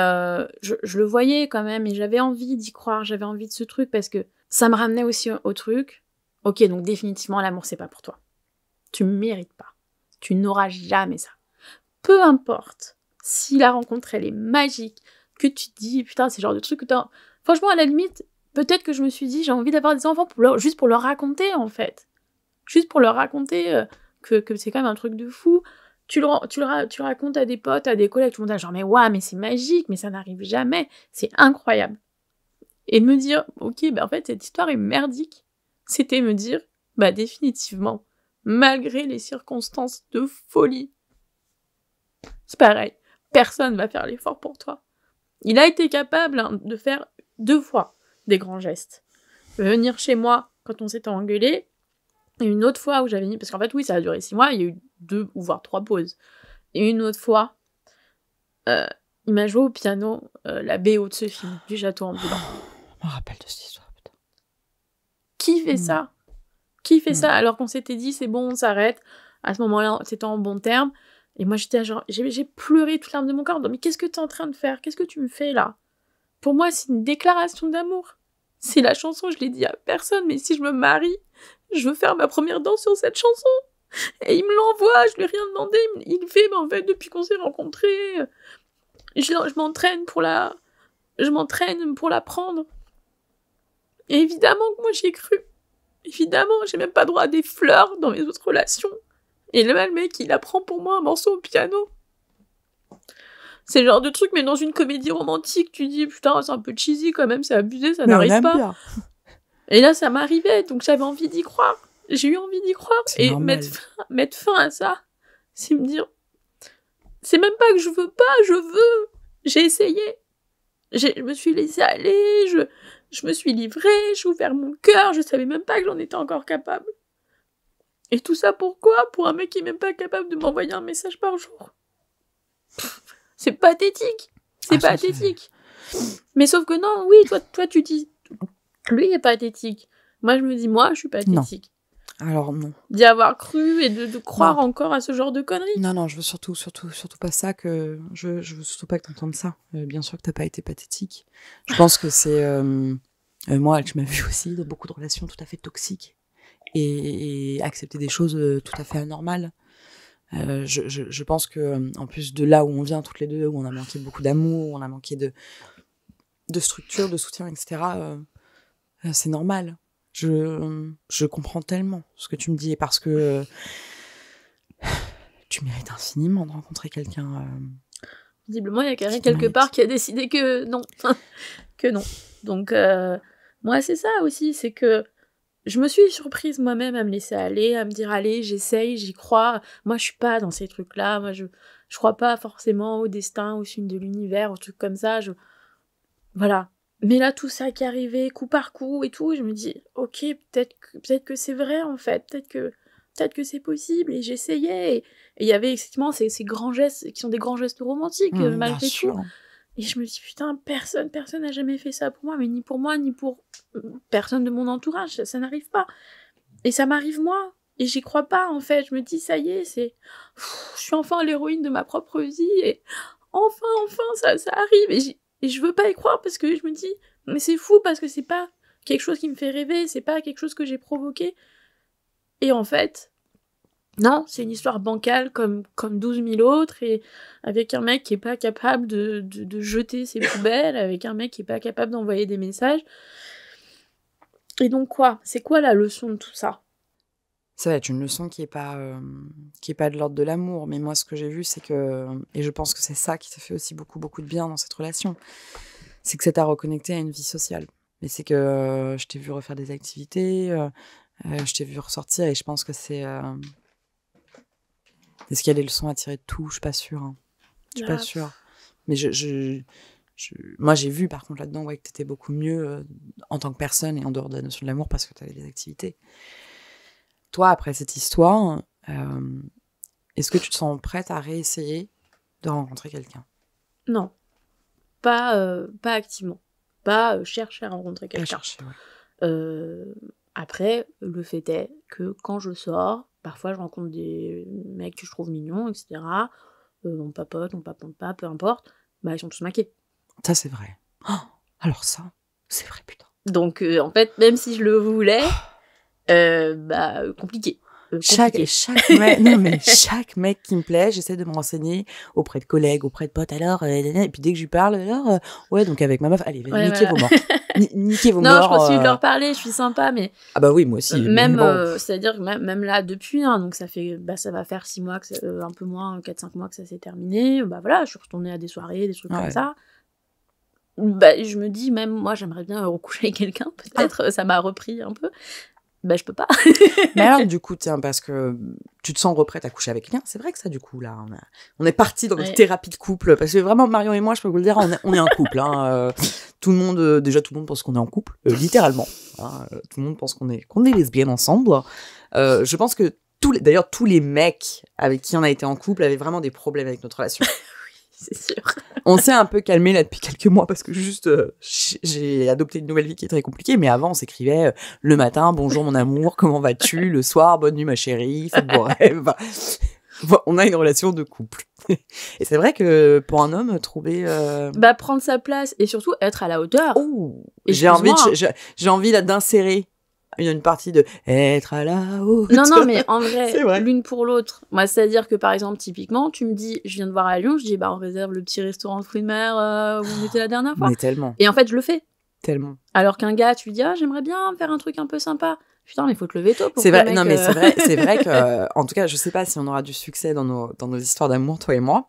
je le voyais quand même, et j'avais envie d'y croire, j'avais envie de ce truc, parce que ça me ramenait aussi au truc. Ok, donc définitivement, l'amour, c'est pas pour toi. Tu mérites pas. Tu n'auras jamais ça. Peu importe si la rencontre, elle est magique, que tu te dis, putain, c'est le genre de truc que t'as... Franchement, à la limite, peut-être que je me suis dit, j'ai envie d'avoir des enfants juste pour leur raconter, en fait. Juste pour leur raconter que c'est quand même un truc de fou. Tu le racontes à des potes, à des collègues, tout le monde est genre, mais ouais, mais c'est magique, mais ça n'arrive jamais, c'est incroyable. Et de me dire, ok, en fait, cette histoire est merdique, c'était me dire, définitivement, malgré les circonstances de folie, c'est pareil, personne va faire l'effort pour toi. Il a été capable de faire 2 fois des grands gestes. Venir chez moi quand on s'était engueulé, et une autre fois où j'avais mis... Parce qu'en fait, oui, ça a duré 6 mois, il y a eu 2 ou voire 3 pauses. Et une autre fois, il m'a joué au piano la BO de ce film, du Château ambulant. Je me rappelle de cette histoire, putain. Qui fait ça? Qui fait ça alors qu'on s'était dit, c'est bon, on s'arrête. À ce moment-là, c'était en bon terme. Et moi, j'étais genre... J'ai pleuré toute l'âme de mon corps. Mais qu'est-ce que t'es en train de faire? Qu'est-ce que tu me fais, là? Pour moi, c'est une déclaration d'amour. C'est la chanson, je l'ai dit à personne, mais si je me marie, je veux faire ma première danse sur cette chanson. Et il me l'envoie, je lui ai rien demandé. Il le fait, en fait, depuis qu'on s'est rencontrés, je m'entraîne pour la prendre. Et évidemment que moi, j'y ai cru. Évidemment, j'ai même pas droit à des fleurs dans mes autres relations. Et le mec, il apprend pour moi un morceau au piano. C'est le genre de truc, mais dans une comédie romantique, tu dis, putain, c'est un peu cheesy quand même, c'est abusé, ça n'arrive pas. Bien. Et là, ça m'arrivait, donc j'avais envie d'y croire. J'ai eu envie d'y croire. C'est et mettre fin à ça, c'est me dire, c'est même pas que je veux pas, je veux. J'ai essayé. Je me suis laissée aller, je me suis livrée, j'ai ouvert mon cœur, je savais même pas que j'en étais encore capable. Et tout ça pourquoi? Pour un mec qui est même pas capable de m'envoyer un message par jour. C'est pathétique. C'est pathétique. Mais sauf que non, oui, toi tu dis, lui est pathétique. Moi je me dis, moi je suis pathétique. Non. Alors non. D'y avoir cru et de croire encore à ce genre de conneries. Non, je veux surtout pas ça, que je veux surtout pas que t'entendes ça. Bien sûr que t'as pas été pathétique. Je pense que c'est moi, tu m'as vu aussi dans beaucoup de relations tout à fait toxiques et accepter des choses tout à fait anormales. Je pense que en plus de là où on vient toutes les deux, où on a manqué beaucoup d'amour, où on a manqué de structure, de soutien, etc. C'est normal. Je comprends tellement ce que tu me dis, et parce que tu mérites infiniment de rencontrer quelqu'un. Visiblement, il y a quelqu'un quelque part qui a décidé que non. Que non. Donc, moi, c'est ça aussi, c'est que je me suis surprise moi-même à me laisser aller, à me dire, allez, j'essaye, j'y crois. Moi, je suis pas dans ces trucs-là. Moi, je crois pas forcément au destin, au signe de l'univers, aux trucs comme ça. Voilà. Mais là, tout ça qui arrivait coup par coup et tout, je me dis, ok, peut-être que c'est vrai en fait, peut-être que c'est possible. Et j'essayais. Et il y avait effectivement ces grands gestes qui sont des grands gestes romantiques malgré Bien tout. sûr. Et je me dis, putain, personne n'a jamais fait ça pour moi, mais ni pour moi, ni pour personne de mon entourage, ça n'arrive pas. Et ça m'arrive moi. Et j'y crois pas en fait. Je me dis, ça y est, je suis enfin l'héroïne de ma propre vie. Et enfin, ça arrive. Et je veux pas y croire parce que je me dis, mais c'est fou parce que c'est pas quelque chose qui me fait rêver, c'est pas quelque chose que j'ai provoqué. Et en fait, non, c'est une histoire bancale comme 12 000 autres, et avec un mec qui est pas capable de jeter ses poubelles, avec un mec qui est pas capable d'envoyer des messages. Et donc quoi ? C'est quoi la leçon de tout ça ? Ça va être une leçon qui est pas de l'ordre de l'amour, mais moi ce que j'ai vu c'est que, et je pense que c'est ça qui t'a fait aussi beaucoup de bien dans cette relation, c'est que ça t'a reconnecté à une vie sociale. Mais c'est que je t'ai vu refaire des activités, je t'ai vu ressortir, et je pense que c'est est-ce qu'il y a des leçons à tirer de tout ? Je suis pas sûre. Hein. Je suis pas sûre. Mais moi j'ai vu par contre là-dedans que t'étais beaucoup mieux en tant que personne et en dehors de la notion de l'amour parce que t'avais des activités. Toi, après cette histoire, est-ce que tu te sens prête à réessayer de rencontrer quelqu'un ? Non. Pas activement. Pas chercher à rencontrer quelqu'un. Après, le fait est que quand je sors, parfois je rencontre des mecs que je trouve mignons, etc. On papote pas, peu importe. Bah, ils sont tous maqués. Ça, c'est vrai. Oh, alors ça, c'est vrai, putain. Donc, en fait, même si je le voulais... compliqué. Chaque mec qui me plaît, j'essaie de me renseigner auprès de collègues, auprès de potes, alors, et puis dès que je lui parle, alors, ouais, donc avec ma meuf, allez, niquez vos morts. Niquez vos morts. Non, je continue de leur parler, je suis sympa, mais... Ah bah oui, moi aussi. Même, bon. c'est-à-dire que même là, depuis, hein, donc ça va faire 6 mois, un peu moins, 4-5 mois que ça s'est terminé, bah voilà, je suis retournée à des soirées, des trucs comme ça. Bah, je me dis, même moi, j'aimerais bien recoucher avec quelqu'un, peut-être, ça m'a repris un peu. Bah, je peux pas. Mais alors, du coup, tiens, parce que tu te sens reprête à coucher avec quelqu'un, c'est vrai que ça, du coup, là, on est parti dans notre thérapie de couple, parce que vraiment, Marion et moi, je peux vous le dire, on est un couple, hein. Tout le monde pense qu'on est en couple, littéralement. Hein, tout le monde pense qu'on est lesbiennes ensemble. Je pense que tous les mecs avec qui on a été en couple avaient vraiment des problèmes avec notre relation. C'est sûr. On s'est un peu calmé là depuis quelques mois parce que juste j'ai adopté une nouvelle vie qui est très compliquée, mais avant on s'écrivait le matin, bonjour mon amour, comment vas-tu, le soir, bonne nuit ma chérie, faites beaux rêves. On a une relation de couple. Et c'est vrai que pour un homme, trouver... prendre sa place et surtout être à la hauteur. Oh, j'ai envie là d'insérer une partie de être à la hauteur. Non, mais en vrai, l'une pour l'autre. Moi, c'est-à-dire que, par exemple, typiquement, tu me dis, je viens de voir à Lyon, je dis, on réserve le petit restaurant de fruits de mer où on était la dernière fois. Mais tellement. Et en fait, je le fais. Tellement. Alors qu'un gars, tu lui dis, j'aimerais bien faire un truc un peu sympa. Putain, mais faut te lever tôt pour c'est vrai, mec, non, mais c'est vrai que, en tout cas, je sais pas si on aura du succès dans nos histoires d'amour, toi et moi.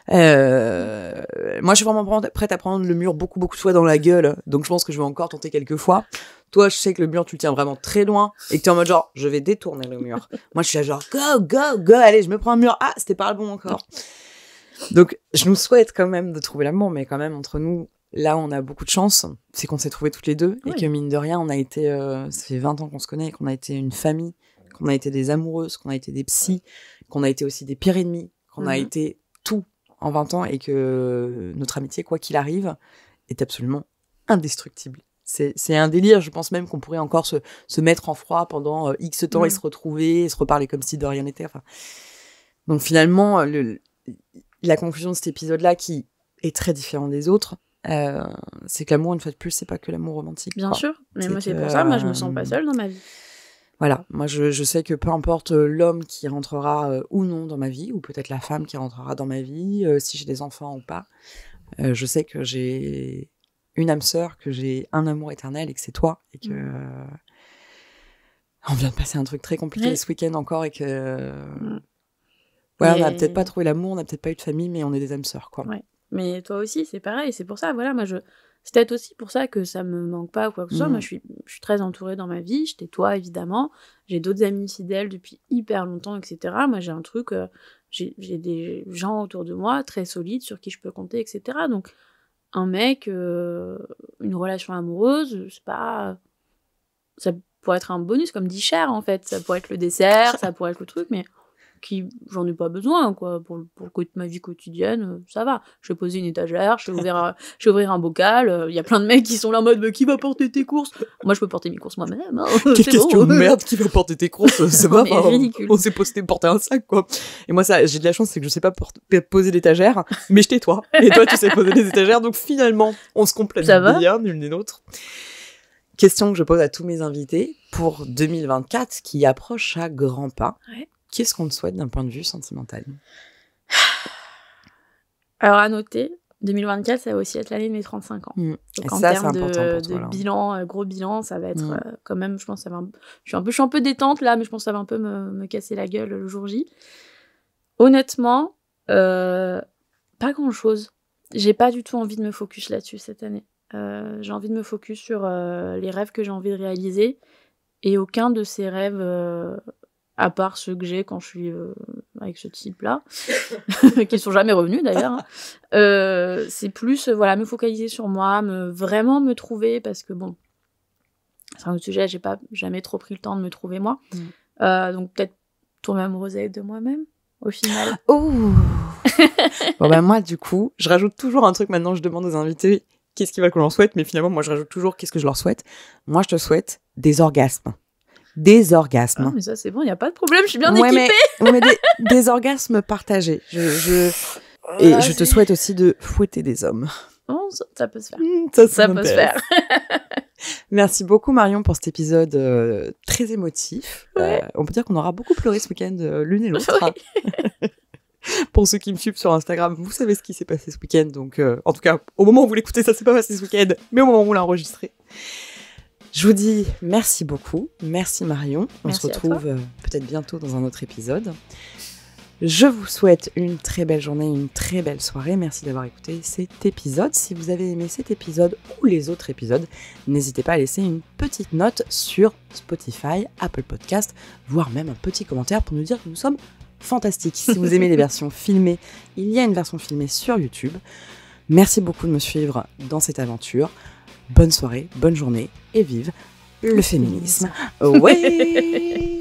Moi, je suis vraiment prête à prendre le mur beaucoup de fois dans la gueule. Donc, je pense que je vais encore tenter quelques fois. Toi, je sais que le mur, tu le tiens vraiment très loin et que t'es en mode genre, je vais détourner le mur. Moi, je suis là genre, go, allez, je me prends un mur. Ah, c'était pas le bon encore. Donc, je nous souhaite quand même de trouver l'amour, mais quand même, entre nous, là, on a beaucoup de chance, c'est qu'on s'est trouvés toutes les deux, et que mine de rien, on a été, ça fait 20 ans qu'on se connaît, qu'on a été une famille, qu'on a été des amoureuses, qu'on a été des psys, qu'on a été aussi des pires ennemis, qu'on a été tout en 20 ans, et que notre amitié, quoi qu'il arrive, est absolument indestructible. C'est un délire, je pense même qu'on pourrait encore se mettre en froid pendant X temps et se retrouver, et se reparler comme si de rien n'était. Enfin. Donc finalement, la conclusion de cet épisode-là, qui est très différent des autres, c'est que l'amour, une fois de plus, c'est pas que l'amour romantique. Bien sûr, mais moi c'est pour ça, moi je me sens pas seule dans ma vie. Voilà, moi je sais que peu importe l'homme qui rentrera ou non dans ma vie, ou peut-être la femme qui rentrera dans ma vie, si j'ai des enfants ou pas, je sais que j'ai une âme sœur, que j'ai un amour éternel et que c'est toi, et que on vient de passer un truc très compliqué ce week-end encore, et que on n'a peut-être pas trouvé l'amour, on n'a peut-être pas eu de famille, mais on est des âmes sœurs, quoi. Ouais. Mais toi aussi, c'est pareil, c'est pour ça, voilà, moi c'est peut-être aussi pour ça que ça me manque pas ou quoi que ce soit. Moi, je suis très entourée dans ma vie, j'étais toi, évidemment, j'ai d'autres amis fidèles depuis hyper longtemps, etc. Moi, j'ai un truc, j'ai des gens autour de moi très solides sur qui je peux compter, etc. Donc, un mec, une relation amoureuse, c'est pas... Ça pourrait être un bonus, comme dit Cher, en fait. Ça pourrait être le dessert, ça pourrait être le truc, mais j'en ai pas besoin, quoi. Pour ma vie quotidienne, ça va. Je vais poser une étagère, je vais ouvrir un bocal. Il y a plein de mecs qui sont là en mode, qui va porter tes courses? Moi, je peux porter mes courses moi-même. Hein. Quelle question de merde, qui va porter tes courses? C'est pas ridicule. On s'est posté porter un sac, quoi. Et moi, ça, j'ai de la chance, c'est que je sais pas poser l'étagère, mais je tais toi. Et toi, tu sais poser les étagères, donc finalement, on se complète bien, l'une et l'autre. Question que je pose à tous mes invités pour 2024, qui approche à grands pas. Ouais. Qu'est-ce qu'on te souhaite d'un point de vue sentimental? Alors, à noter, 2024, ça va aussi être l'année de mes 35 ans. Donc, et en ça, termes c'est important pour toi, de là. bilan, gros bilan, ça va être quand même, je pense, je suis un peu détente là, mais je pense que ça va un peu me casser la gueule le jour J. Honnêtement, pas grand-chose. J'ai pas du tout envie de me focus là-dessus cette année. J'ai envie de me focus sur les rêves que j'ai envie de réaliser, et aucun de ces rêves, à part ceux que j'ai quand je suis avec ce type-là, qui sont jamais revenus d'ailleurs, hein. C'est plus me focaliser sur moi, vraiment me trouver, parce que bon, c'est un autre sujet, j'ai pas jamais trop pris le temps de me trouver moi. Donc peut-être tomber amoureuse de moi-même au final. Oh. Bon bah moi du coup, je rajoute toujours un truc maintenant, je demande aux invités qu'est-ce qu'ils veulent que l'on souhaite, mais finalement moi je rajoute toujours qu'est-ce que je leur souhaite. Moi je te souhaite des orgasmes. Des orgasmes. Ah, mais ça c'est bon, il y a pas de problème, je suis bien équipée. Mais des orgasmes partagés. Et je te souhaite aussi de fouetter des hommes. Oh, ça peut se faire. Ça peut se faire. Merci beaucoup Marion pour cet épisode très émotif. Ouais. On peut dire qu'on aura beaucoup pleuré ce week-end l'une et l'autre. Ouais. Pour ceux qui me suivent sur Instagram, vous savez ce qui s'est passé ce week-end. Donc, en tout cas, au moment où vous l'écoutez, ça s'est pas passé ce week-end, mais au moment où on l'a enregistré. Je vous dis merci beaucoup. Merci Marion. On se retrouve peut-être bientôt dans un autre épisode. Je vous souhaite une très belle journée, une très belle soirée. Merci d'avoir écouté cet épisode. Si vous avez aimé cet épisode ou les autres épisodes, n'hésitez pas à laisser une petite note sur Spotify, Apple Podcast, voire même un petit commentaire pour nous dire que nous sommes fantastiques. Si vous aimez les versions filmées, il y a une version filmée sur YouTube. Merci beaucoup de me suivre dans cette aventure. Bonne soirée, bonne journée et vive le féminisme. Ouais.